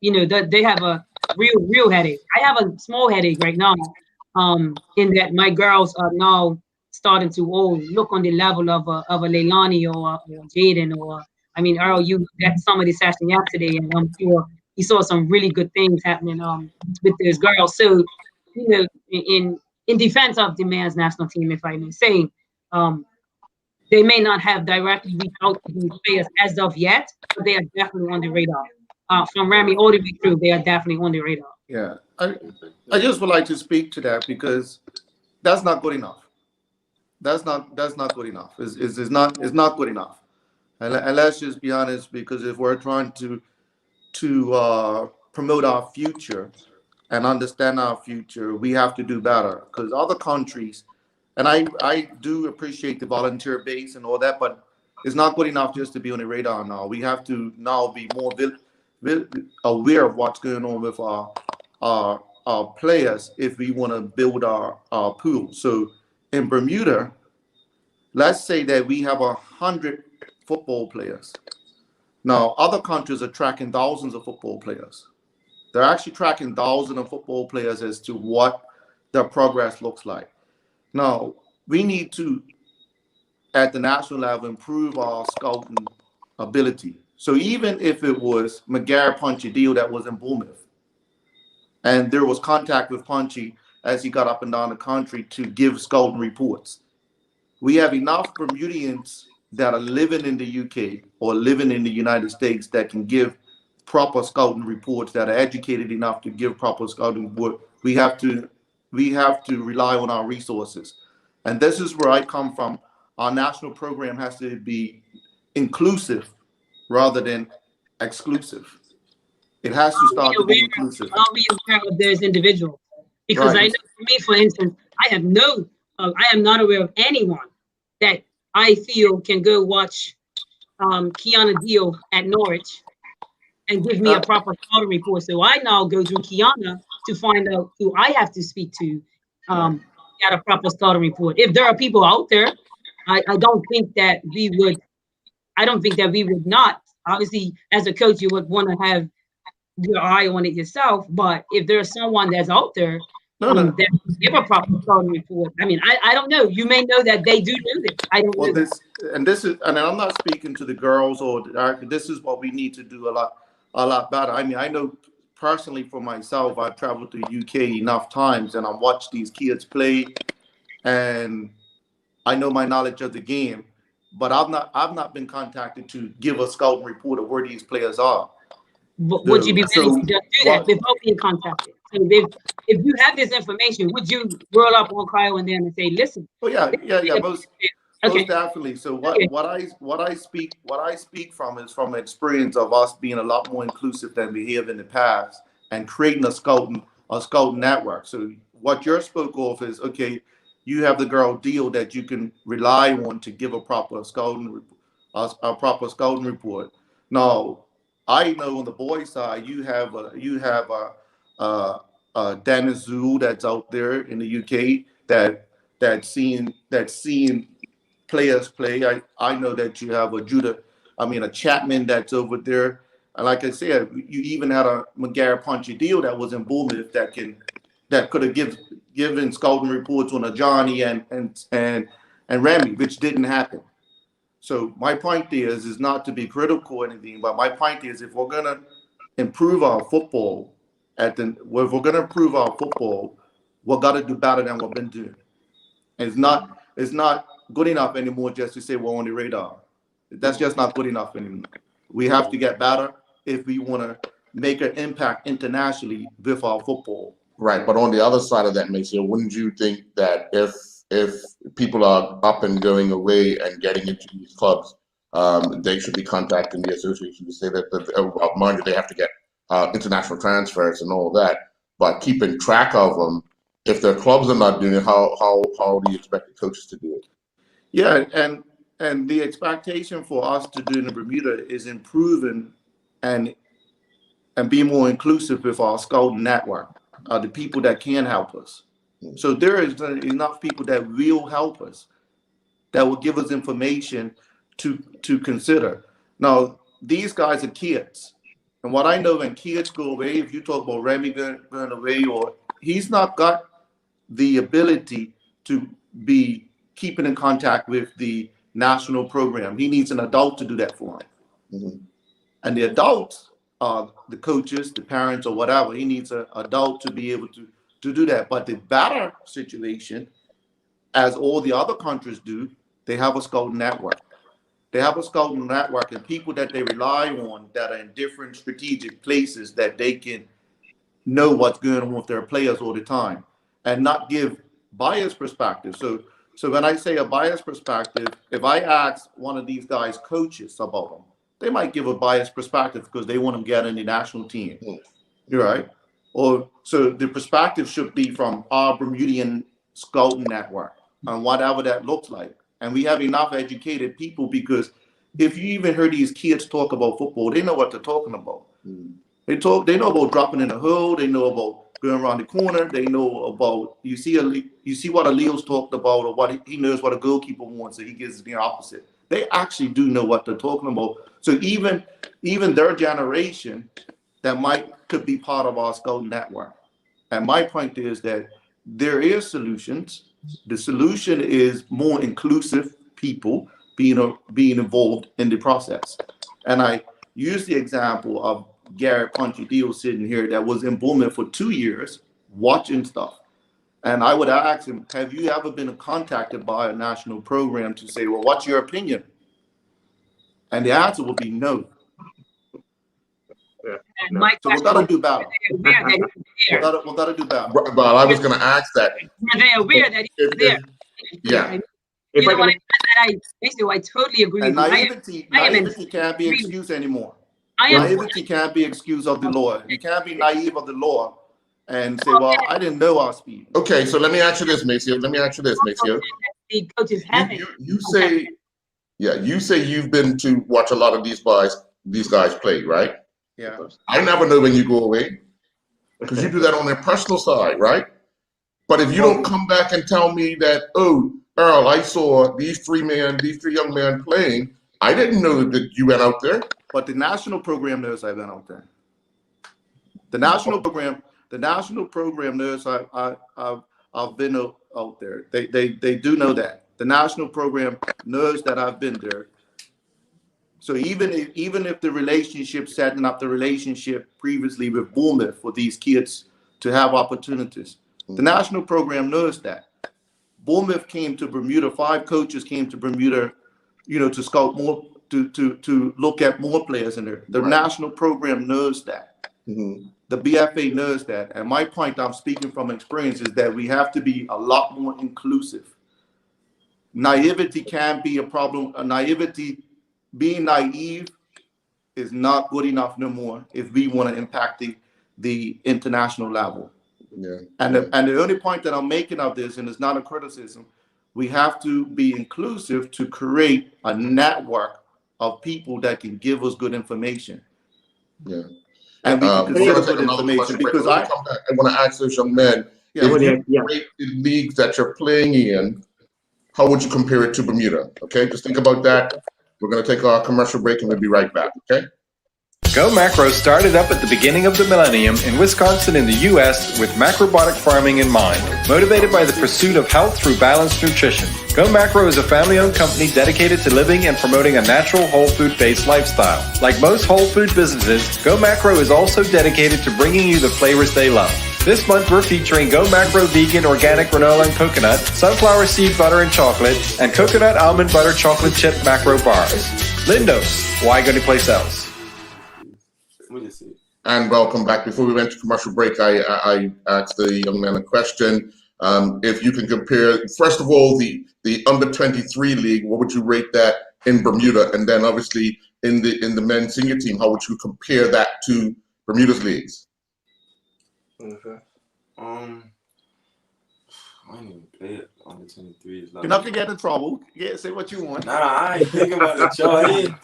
They have a real headache. I have a small headache right now. In that my girls are now starting to look on the level of a Leilani or Jaden, or Earl, you got some of the session yesterday, and I'm sure you saw some really good things happening with those girls. So, in defense of the men's national team, if I may say, they may not have directly reached out to these players as of yet, but they are definitely on the radar. From Remy all the way through, they are definitely on the radar. Yeah, I just would like to speak to that, because that's not good enough. That's not good enough. It's not good enough. And let's just be honest, because if we're trying to promote our future and understand our future, we have to do better. Because other countries, and I do appreciate the volunteer base and all that, but it's not good enough just to be on the radar now. We have to now be more aware of what's going on with our players if we want to build our pool. So in Bermuda, let's say that we have 100 football players. Now, other countries are tracking thousands of football players. They're actually tracking thousands of football players as to what their progress looks like. Now, we need to, at the national level, improve our scouting ability. So even if it was McGarry Punchy deal that was in Bournemouth, and there was contact with Punchy as he got up and down the country to give scouting reports, we have enough Bermudians that are living in the UK or living in the United States that can give proper scouting reports, that are educated enough to give proper scouting report. We have to rely on our resources. And this is where I come from. Our national program has to be inclusive rather than exclusive. It has to start to be inclusive. I'll be aware of those individuals, because I know for me, for instance, I am not aware of anyone that I feel can go watch Kiana Deal at Norwich and give me a proper scouting report. So I now go through Kiana to find out who I have to speak to, get a proper scouting report. If there are people out there, I don't think that we would not. Obviously, as a coach, you would want to have your eye on it yourself. But if there's someone that's out there, that give a proper scouting report. I don't know. You may know that they do this. I don't know. And I'm not speaking to the girls or this is what we need to do a lot better. I know personally for myself, I've traveled to the UK enough times and I watched these kids play, and I know my knowledge of the game, but I've not been contacted to give a scouting report of where these players are. But would you be willing to just do that without being contacted? So if you have this information, would you roll up on Cryo and then and say, listen? Oh yeah, most definitely. So what I speak from is from experience of us being a lot more inclusive than we have in the past and creating a scouting network. So what you're spoke of is, okay, you have the girl deal that you can rely on to give a proper scouting report. Now, I know on the boys' side, you have Dennis Zul that's out there in the UK that's seeing players play. I know that you have a Chapman that's over there. And like I said, you even had a McGarry Punchy deal that was in Bournemouth that could have given scouting reports on a Johnny and Remy, which didn't happen. So my point is not to be critical or anything, but my point is if we're gonna improve our football, we're gotta do better than we've been doing. It's not good enough anymore just to say we're on the radar. That's just not good enough anymore. We have to get better if we want to make an impact internationally with our football. Right, but on the other side of that, Maceo, wouldn't you think that if people are up and going away and getting into these clubs, they should be contacting the association to say that, mind you, they have to get international transfers and all that, but keeping track of them. If their clubs are not doing it, how do you expect the coaches to do it? Yeah, and the expectation for us to do in Bermuda is improving and be more inclusive with our scouting network, the people that can help us. So there is enough people that will help us, that will give us information to consider. Now, these guys are kids. And what I know when kids go away, if you talk about Remy going away, or he's not got the ability to be keeping in contact with the national program. He needs an adult to do that for him. Mm-hmm. And the adults are the coaches, the parents, or whatever. He needs an adult to be able to do that. But the better situation, as all the other countries do, they have a scouting network. They have a scouting network and people that they rely on that are in different strategic places that they can know what's going on with their players all the time and not give biased perspective. So when I say a biased perspective, if I ask one of these guys' coaches about them, they might give a biased perspective because they want them to get in the national team. You're right. Or so the perspective should be from our Bermudian scouting network and whatever that looks like. And we have enough educated people because if you even heard these kids talk about football, they know what they're talking about. They know about dropping in the hole. They know about going around the corner. They know about you see what Aleo's talked about, or what he knows what a goalkeeper wants, so he gives the opposite. They actually do know what they're talking about. So even their generation that could be part of our scouting network. And my point is that there is solutions. The solution is more inclusive people being involved in the process. And I use the example of Garrett Punchy Deal sitting here that was in Bournemouth for 2 years watching stuff. And I would ask him, have you ever been contacted by a national program to say, well, what's your opinion? And the answer would be no. No. So we've got to do better. We've got to do better. Well, I was going to ask that. Are they aware that he's there? Yeah. I totally agree and with you. Naivety can't be excused anymore. Naivety can't be excused of the law. You can't be naive of the law and say, well, I didn't know our speed. Okay, so let me ask you this, Maceo. The coaches haven't. You say you've been to watch a lot of these guys play, right? Yeah. I never know when you go away because you do that on their personal side, right? But if you don't come back and tell me that, oh, Earl, I saw these three young men playing, I didn't know that you went out there. But the national program knows I went out there. The national program knows I've been out there. They do know that. The national program knows that I've been there. So even if the relationship, setting up the relationship previously with Bournemouth for these kids to have opportunities, the national program knows that. Bournemouth came to Bermuda. 5 coaches came to Bermuda, to scout more, to look at more players in there. The Right. national program knows that. Mhm. The BFA knows that. And my point, I'm speaking from experience, is that we have to be a lot more inclusive. Naivety can be a problem. Being naive is not good enough no more if we want to impact the international level. Yeah. And the only point that I'm making of this, and it's not a criticism, we have to be inclusive to create a network of people that can give us good information. Yeah. And we can We're consider gonna take good another information question break, because but let me come back. I want to ask those young men, Yeah, if well, you yeah. rate the leagues that you're playing in, how would you compare it to Bermuda? Okay, just think about that. We're going to take our commercial break and we'll be right back. Okay. Go Macro started up at the beginning of the millennium in Wisconsin in the U.S. with macrobiotic farming in mind, motivated by the pursuit of health through balanced nutrition. Go Macro is a family-owned company dedicated to living and promoting a natural, whole food-based lifestyle. Like most whole food businesses, Go Macro is also dedicated to bringing you the flavors they love. This month, we're featuring Go Macro Vegan Organic Granola and Coconut, Sunflower Seed Butter and Chocolate, and Coconut Almond Butter Chocolate Chip Macro Bars. Lindos, why go anyplace else? And welcome back. Before we went to commercial break, I asked the young man a question. If you can compare, first of all, the under 23 league, what would you rate that in Bermuda? And then obviously in the men's senior team, how would you compare that to Bermuda's leagues? Okay. I didn't even play it on the 23s. you're not gonna get in trouble. Yeah, say what you want. Nah, I ain't thinking about it, Joe.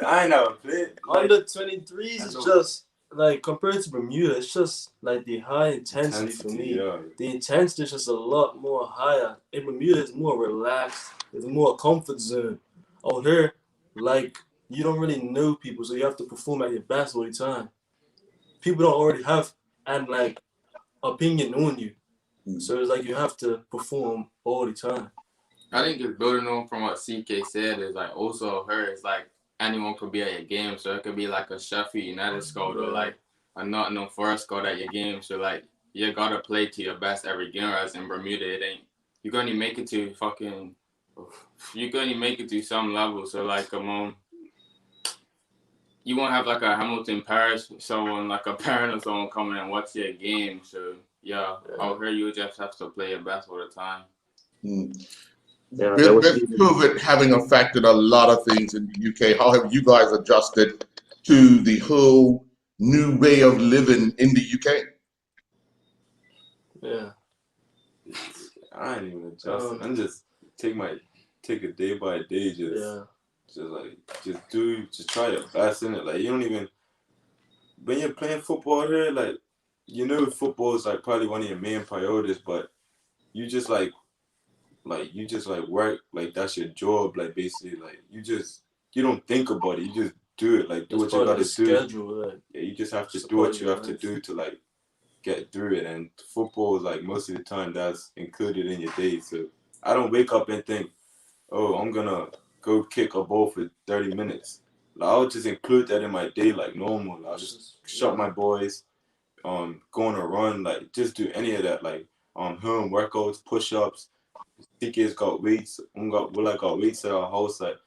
I ain't never played. Under 23s is just like compared to Bermuda, it's just like the high intensity for me. Yeah. The intensity is just a lot more higher. In Bermuda, it's more relaxed. It's more comfort zone. Out here, like you don't really know people, so you have to perform at your best all the time. People don't already have and like opinion on you, so it's like you have to perform all the time. I think it's building on from what CK said is like also her is like anyone could be at your game, so it could be like a Sheffield United scout or like a Nottingham Forest scout at your game. So like you gotta play to your best every game. Whereas in Bermuda, it ain't. You're gonna make it to fucking. You're gonna make it to some level. So like you won't have like a Hamilton Paris, someone like a parent or someone coming and watch your game. So yeah, out here you just have to play your best all the time. Yeah, With COVID having affected a lot of things in the UK, how have you guys adjusted to the whole new way of living in the UK? Yeah. I ain't even adjusting. I'm just take it day by day. Just try your best in it. Like you don't even when you're playing football here, like football is like probably one of your main priorities, but you just like work like that's your job. Like basically, like you don't think about it. You just do it. Like do what you gotta do. Schedule, like, yeah, you just have to do what you have to do to like get through it. And football is like most of the time that's included in your day. So I don't wake up and think, oh, I'm gonna go kick a ball for 30 minutes. Like, I'll just include that in my day like normal. I'll just shut my boys, go on a run, like just do any of that, like home workouts, push-ups. TK's got weights. I got weights at our house. Like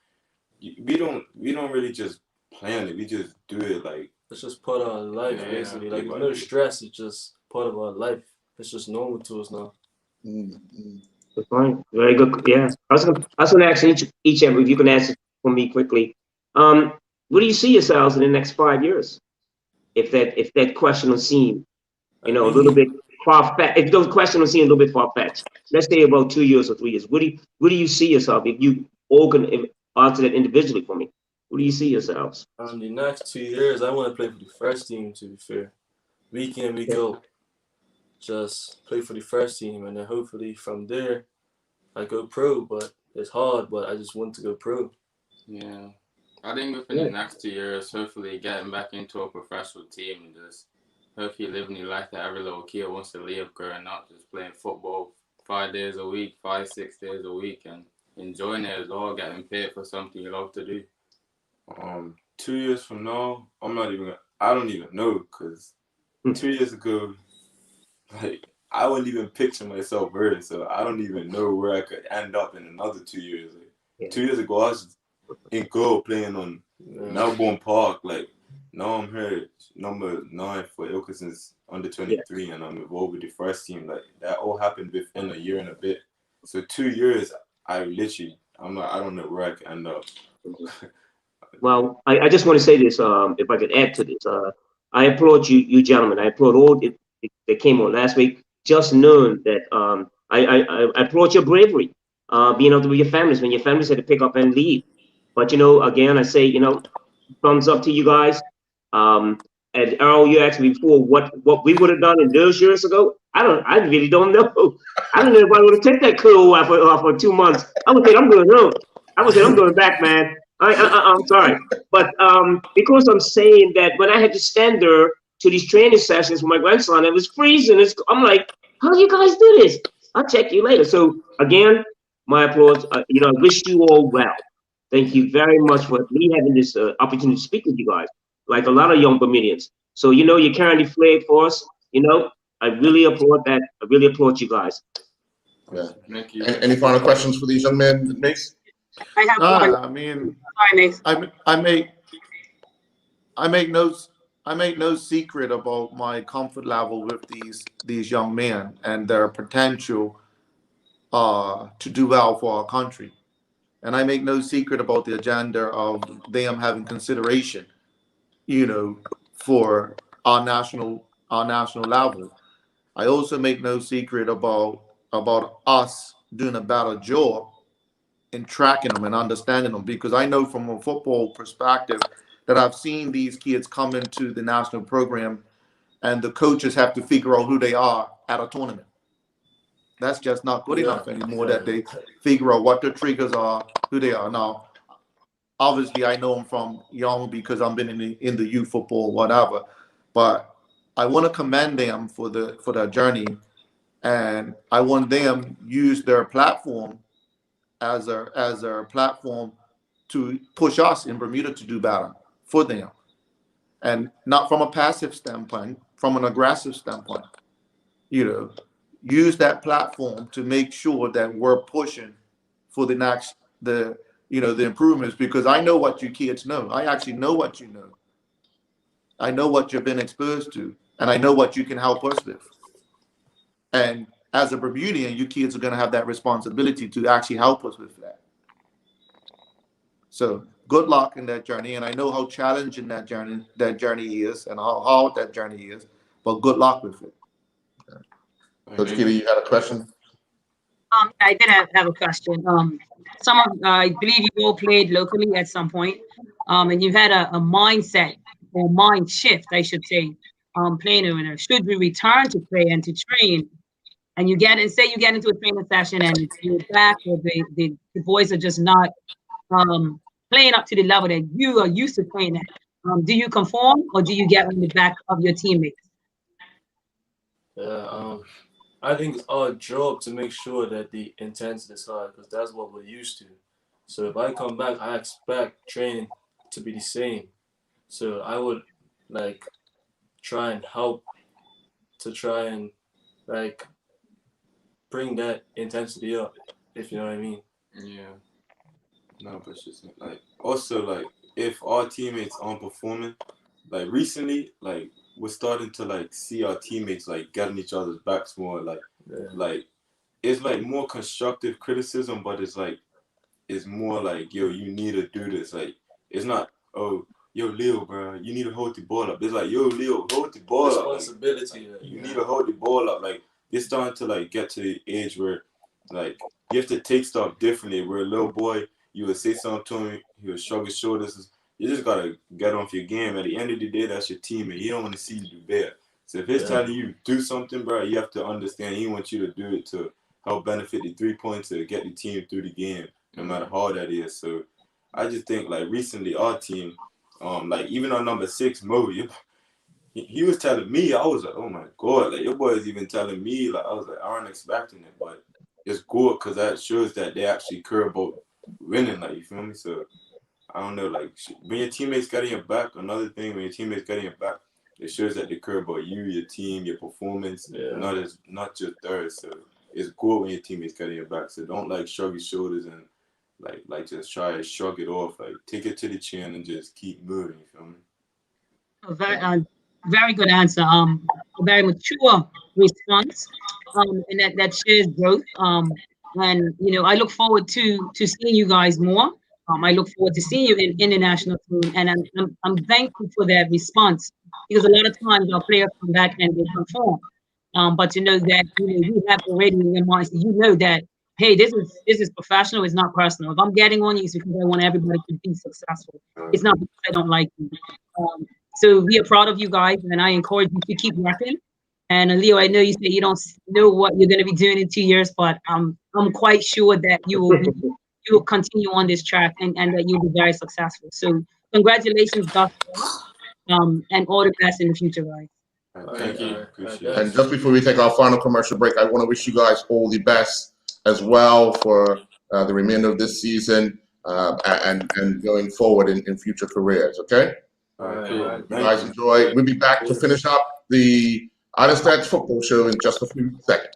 we don't really just plan it. We just do it. Like it's just part of our life, basically. Like there's no stress. It's just part of our life. It's just normal to us now. Good point. Very good. Yeah, I was gonna ask each of you if you can answer for me quickly. Where do you see yourselves in the next 5 years? If that question will seem, a little bit far-fetched. If the question will seem a little bit far-fetched, let's say about 2 years or 3 years. Where do you see yourself? If you all can answer that individually for me, where do you see yourselves? The next 2 years, I want to play for the first team. To be fair, week in, week out, just play for the first team, and then hopefully from there, I go pro. But it's hard. But I just want to go pro. Yeah, I think within the next 2 years, hopefully getting back into a professional team and just hopefully living the life that every little kid wants to live growing up, just playing football 5 days a week, 5-6 days a week, and enjoying it as well, getting paid for something you love to do. 2 years from now, I don't even know, because 2 years ago, like I wouldn't even picture myself hurting. So I don't even know where I could end up in another 2 years. Like, 2 years ago, I was in goal playing on Melbourne Park. Like, now I'm here, number 9 for Ilkerson's under 23, and I'm involved with the first team. Like, that all happened within a year and a bit. So 2 years, I don't know where I could end up. Well, I just want to say this, if I could add to this. I applaud you gentlemen. I applaud all that came on last week. Just knowing that I applaud your bravery, being able to be your families when your families had to pick up and leave. But, you know, again, I say, you know, thumbs up to you guys. And Earl, you asked me before what we would have done in those years ago. I really don't know. I don't know if I would have taken that crew off for 2 months. I would say I'm going home. I would say I'm going back, man. I'm sorry, but because I'm saying that when I had to stand there to these training sessions with my grandson, it was freezing. I'm like, how do you guys do this? I'll check you later. So again, my applause. You know, I wish you all well. Thank you very much for me having this opportunity to speak with you guys, like a lot of young Bermudians. So, you know, you're carrying the flag for us. You know, I really applaud that. I really applaud you guys. Yeah. Thank you. Any final questions for these young men, Mace? I have one. I mean, Sorry, Mace. I make no secret about my comfort level with these young men and their potential to do well for our country. And I make no secret about the agenda of them having consideration, you know, for our national level. I also make no secret about us doing a better job in tracking them and understanding them, because I know from a football perspective that I've seen these kids come into the national program and the coaches have to figure out who they are at a tournament. That's just not good enough anymore, that they figure out what their triggers are, who they are. Now, obviously, I know them from young because I've been in the youth football, whatever. But I want to commend them for their journey, and I want them use their platform as a platform to push us in Bermuda to do better for them, and not from a passive standpoint, from an aggressive standpoint. You know, use that platform to make sure that we're pushing for the improvements, because I know what you kids know. I actually know what you know. I know what you've been exposed to, and I know what you can help us with. And as a Bermudian, you kids are going to have that responsibility to actually help us with that. So good luck in that journey, and I know how challenging that journey is, and how hard that journey is. But good luck with it. Coach Keely, you had a question? I did have a question. I believe you all played locally at some point, and you've had a mindset or mind shift, I should say, playing over there. Should we return to play and to train, and you get into a training session and you're back, or the boys are just not playing up to the level that you are used to playing at, do you conform, or do you get on the back of your teammates? Yeah, I think it's our job to make sure that the intensity is high, because that's what we're used to. So if I come back, I expect training to be the same. So I would like try and help to try and like bring that intensity up, if you know what I mean. Yeah. No, but it's just like, also, like, if our teammates aren't performing, like recently, like we're starting to like see our teammates like getting each other's backs more, like it's like more constructive criticism, but it's more like, yo, you need to do this. Like, it's not, oh, yo, Leo, bro, you need to hold the ball up. It's like, yo, Leo, hold the ball up. Responsibility. Like, you need to hold the ball up. Like, it's starting to like get to the age where like you have to take stuff differently. Where a little boy, you would say something to him, he would shrug his shoulders. You just gotta get on for your game. At the end of the day, that's your teammate. He don't want to see you do bad. So if he's telling you do something, bro, you have to understand he wants you to do it to help benefit the 3 points to get the team through the game, no matter how hard that is. So I just think like recently our team, like even on number 6, Mo, he was telling me, I was like, oh my God, like your boy is even telling me, like I was like, I wasn't expecting it, but it's good because that shows that they actually care about winning, like, you feel me? So I don't know, like when your teammates got in your back, another thing, when your teammates got in your back, it shows that they care about you, your team, your performance, Yeah. not just theirs. So it's good when your teammates getting your back. So don't like shrug your shoulders and like just try to shrug it off. Like take it to the chin and just keep moving. You feel me? A very good answer. A very mature response. And that shares growth. And I look forward to seeing you guys more. I look forward to seeing you in the national team, and I'm thankful for that response, because a lot of times our players come back and they perform. But you know that you have already in your mind, you know that, hey, this is professional. It's not personal. If I'm getting on you, it's because I want everybody to be successful. It's not because I don't like you. So we are proud of you guys, and I encourage you to keep working. And Leo, I know you say you don't know what you're going to be doing in 2 years, but I'm quite sure that you will continue on this track, and that you'll be very successful. So congratulations, Dr. And all the best in the future, guys. Thank you. Appreciate it. And just before we take our final commercial break, I want to wish you guys all the best as well for the remainder of this season and going forward in future careers. Okay. All right, cool. You guys enjoy. We'll be back to finish up the Island Stats Football Show in just a few seconds.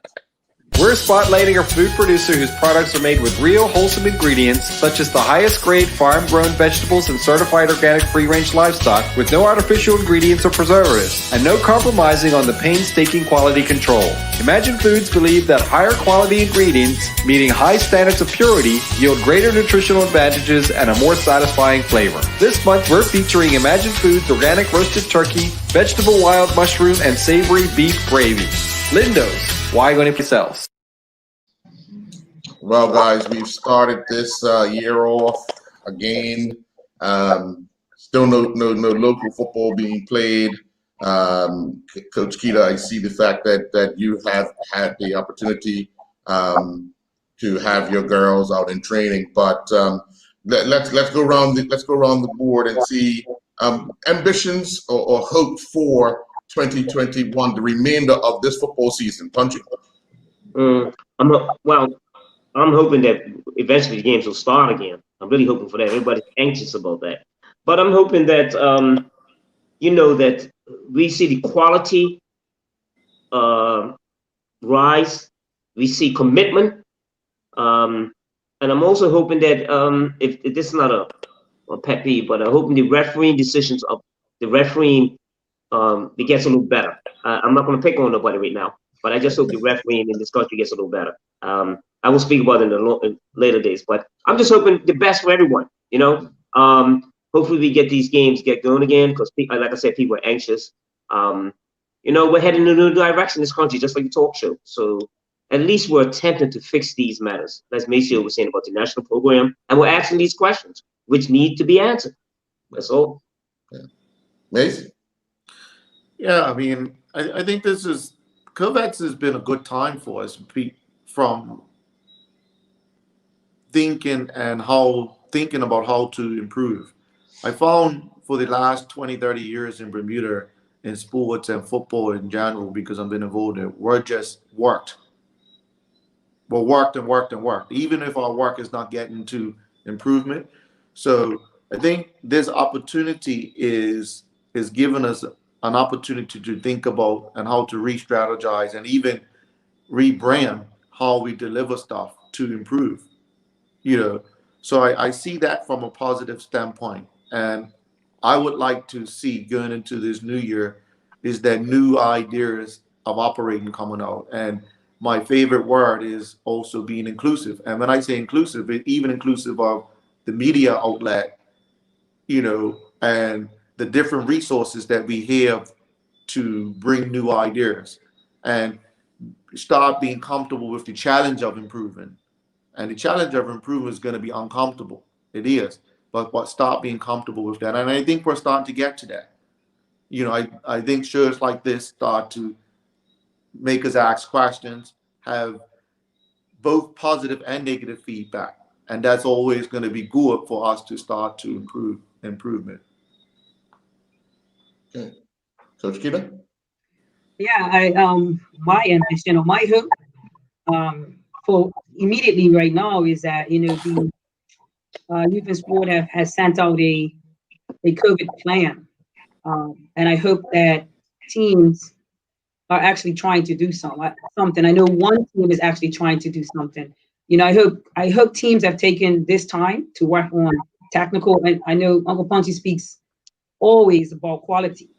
We're spotlighting a food producer whose products are made with real wholesome ingredients, such as the highest grade farm-grown vegetables and certified organic free-range livestock with no artificial ingredients or preservatives, and no compromising on the painstaking quality control. Imagine Foods believe that higher quality ingredients, meeting high standards of purity, yield greater nutritional advantages and a more satisfying flavor. This month, we're featuring Imagine Foods organic roasted turkey, vegetable wild mushroom, and savory beef gravy. Lindo's. Why going to place else? Well, guys, we've started this year off again. Still no local football being played. Coach Keita, I see the fact that you have had the opportunity to have your girls out in training, but let's go around the board and see ambitions or hope for 2021, the remainder of this football season. Punchy. I'm hoping that eventually the games will start again. I'm really hoping for that. Everybody's anxious about that, but I'm hoping that that we see the quality rise. We see commitment, and I'm also hoping that if this is not a pet peeve, but I'm hoping the refereeing decisions of the refereeing it gets a little better. I'm not going to pick on nobody right now, but I just hope the refereeing in this country gets a little better. I will speak about it in later days, but I'm just hoping the best for everyone. Hopefully we get these games get going again, because like I said, people are anxious. We're heading in a new direction in this country, just like the talk show. So at least we're attempting to fix these matters. Let's make sure we're saying about the national program, and we're asking these questions, which need to be answered. That's all. Yeah. Mace? Yeah, I mean, I think COVAX has been a good time for us from thinking about how to improve. I found for the last 20, 30 years in Bermuda, in sports and football in general, because I've been involved in it, we're just worked. We're worked and worked and worked, even if our work is not getting to improvement. So I think this opportunity is giving us an opportunity to think about and how to re-strategize and even rebrand how we deliver stuff to improve. So I see that from a positive standpoint, and I would like to see going into this new year is that new ideas of operating coming out. And my favorite word is also being inclusive. And when I say inclusive, it even inclusive of the media outlet, and the different resources that we have to bring new ideas, and start being comfortable with the challenge of improving. And the challenge of improvement is going to be uncomfortable. It is. But start being comfortable with that. And I think we're starting to get to that. I think shows like this start to make us ask questions, have both positive and negative feedback. And that's always going to be good for us to start to improvement. Okay. Coach Keita? Yeah, my ambition or my hope for immediately right now is that the Youth and Sport has sent out a COVID plan, and I hope that teams are actually trying to do something. I know one team is actually trying to do something. You know, I hope teams have taken this time to work on technical. And I know Uncle Punchy speaks always about quality.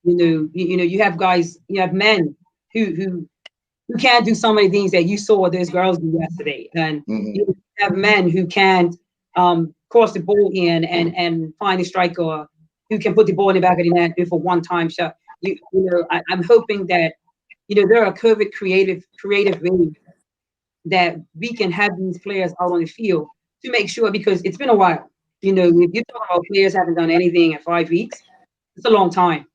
You have guys, you have men who can't do some of the things that you saw those girls do yesterday, and you have men who can't cross the ball in and find a striker who can put the ball in the back of the net with a one-time shot. I'm hoping that there are COVID creative ways that we can have these players out on the field to make sure, because it's been a while. If you talk about players haven't done anything in 5 weeks, it's a long time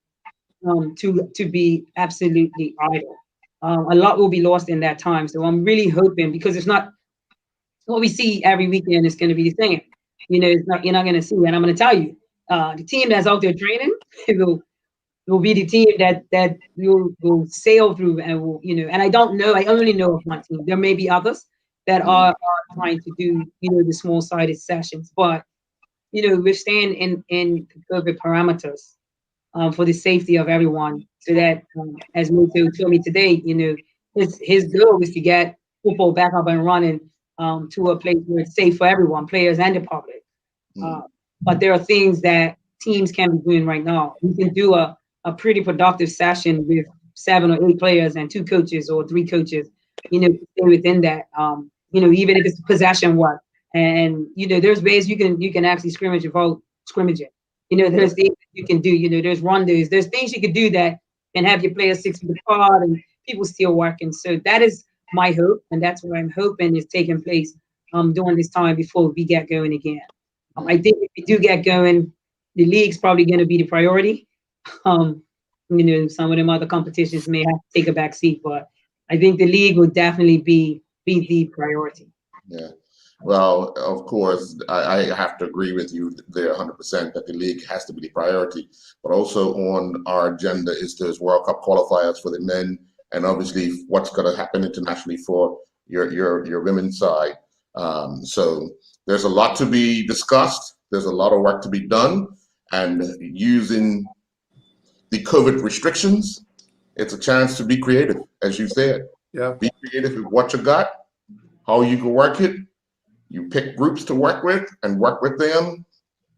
to be absolutely idle. A lot will be lost in that time. So I'm really hoping, because it's not what we see every weekend is going to be the same. It's not, you're not going to see. And I'm going to tell you, the team that's out there training will be the team that will sail through and will, and I don't know, I only know of one team. There may be others that are trying to do, the small-sided sessions, but, we're staying in the COVID parameters for the safety of everyone, so that, as Muto told me today, his goal is to get football back up and running to a place where it's safe for everyone, players and the public. But there are things that teams can be doing right now. You can do a pretty productive session with 7 or 8 players and 2 coaches or 3 coaches, stay within that, even if it's possession work. And, there's ways you can actually scrimmage without scrimmaging. There's things you can do, there's rondos, there's things you can do that can have your players 6 feet apart and people still working. So that is my hope. And that's what I'm hoping is taking place during this time before we get going again. I think if we do get going, the league's probably going to be the priority. Some of them other competitions may have to take a back seat, but I think the league will definitely be the priority. Yeah. Well, of course, I have to agree with you there 100% that the league has to be the priority. But also on our agenda is those World Cup qualifiers for the men, and obviously what's going to happen internationally for your women's side. So there's a lot to be discussed. There's a lot of work to be done, and using the COVID restrictions, it's a chance to be creative, as you said. Yeah. Be creative with what you got, how you can work it. You pick groups to work with and work with them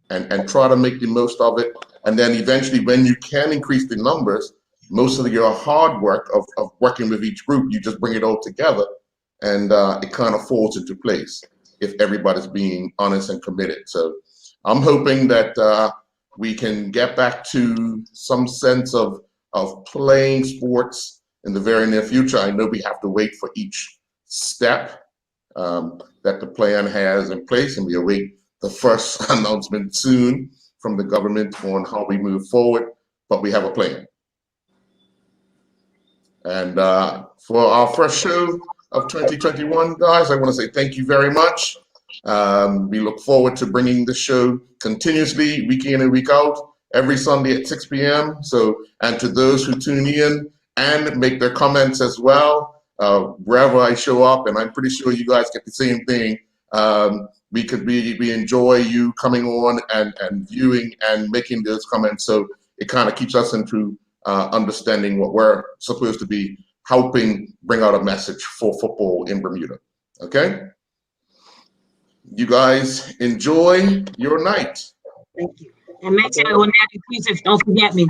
and try to make the most of it. And then eventually when you can increase the numbers, most of your hard work of working with each group, you just bring it all together and it kind of falls into place if everybody's being honest and committed. So I'm hoping that we can get back to some sense of playing sports in the very near future. I know we have to wait for each step that the plan has in place, and we await the first announcement soon from the government on how we move forward, but we have a plan. And for our first show of 2021, guys, I want to say thank you very much. We look forward to bringing the show continuously, week in and week out, every Sunday at 6 p.m. So, and to those who tune in and make their comments as well, wherever I show up, and I'm pretty sure you guys get the same thing. We enjoy you coming on and viewing and making those comments. So it kind of keeps us into understanding what we're supposed to be helping bring out a message for football in Bermuda. Okay? You guys enjoy your night. Thank you. And make sure on that, don't forget me.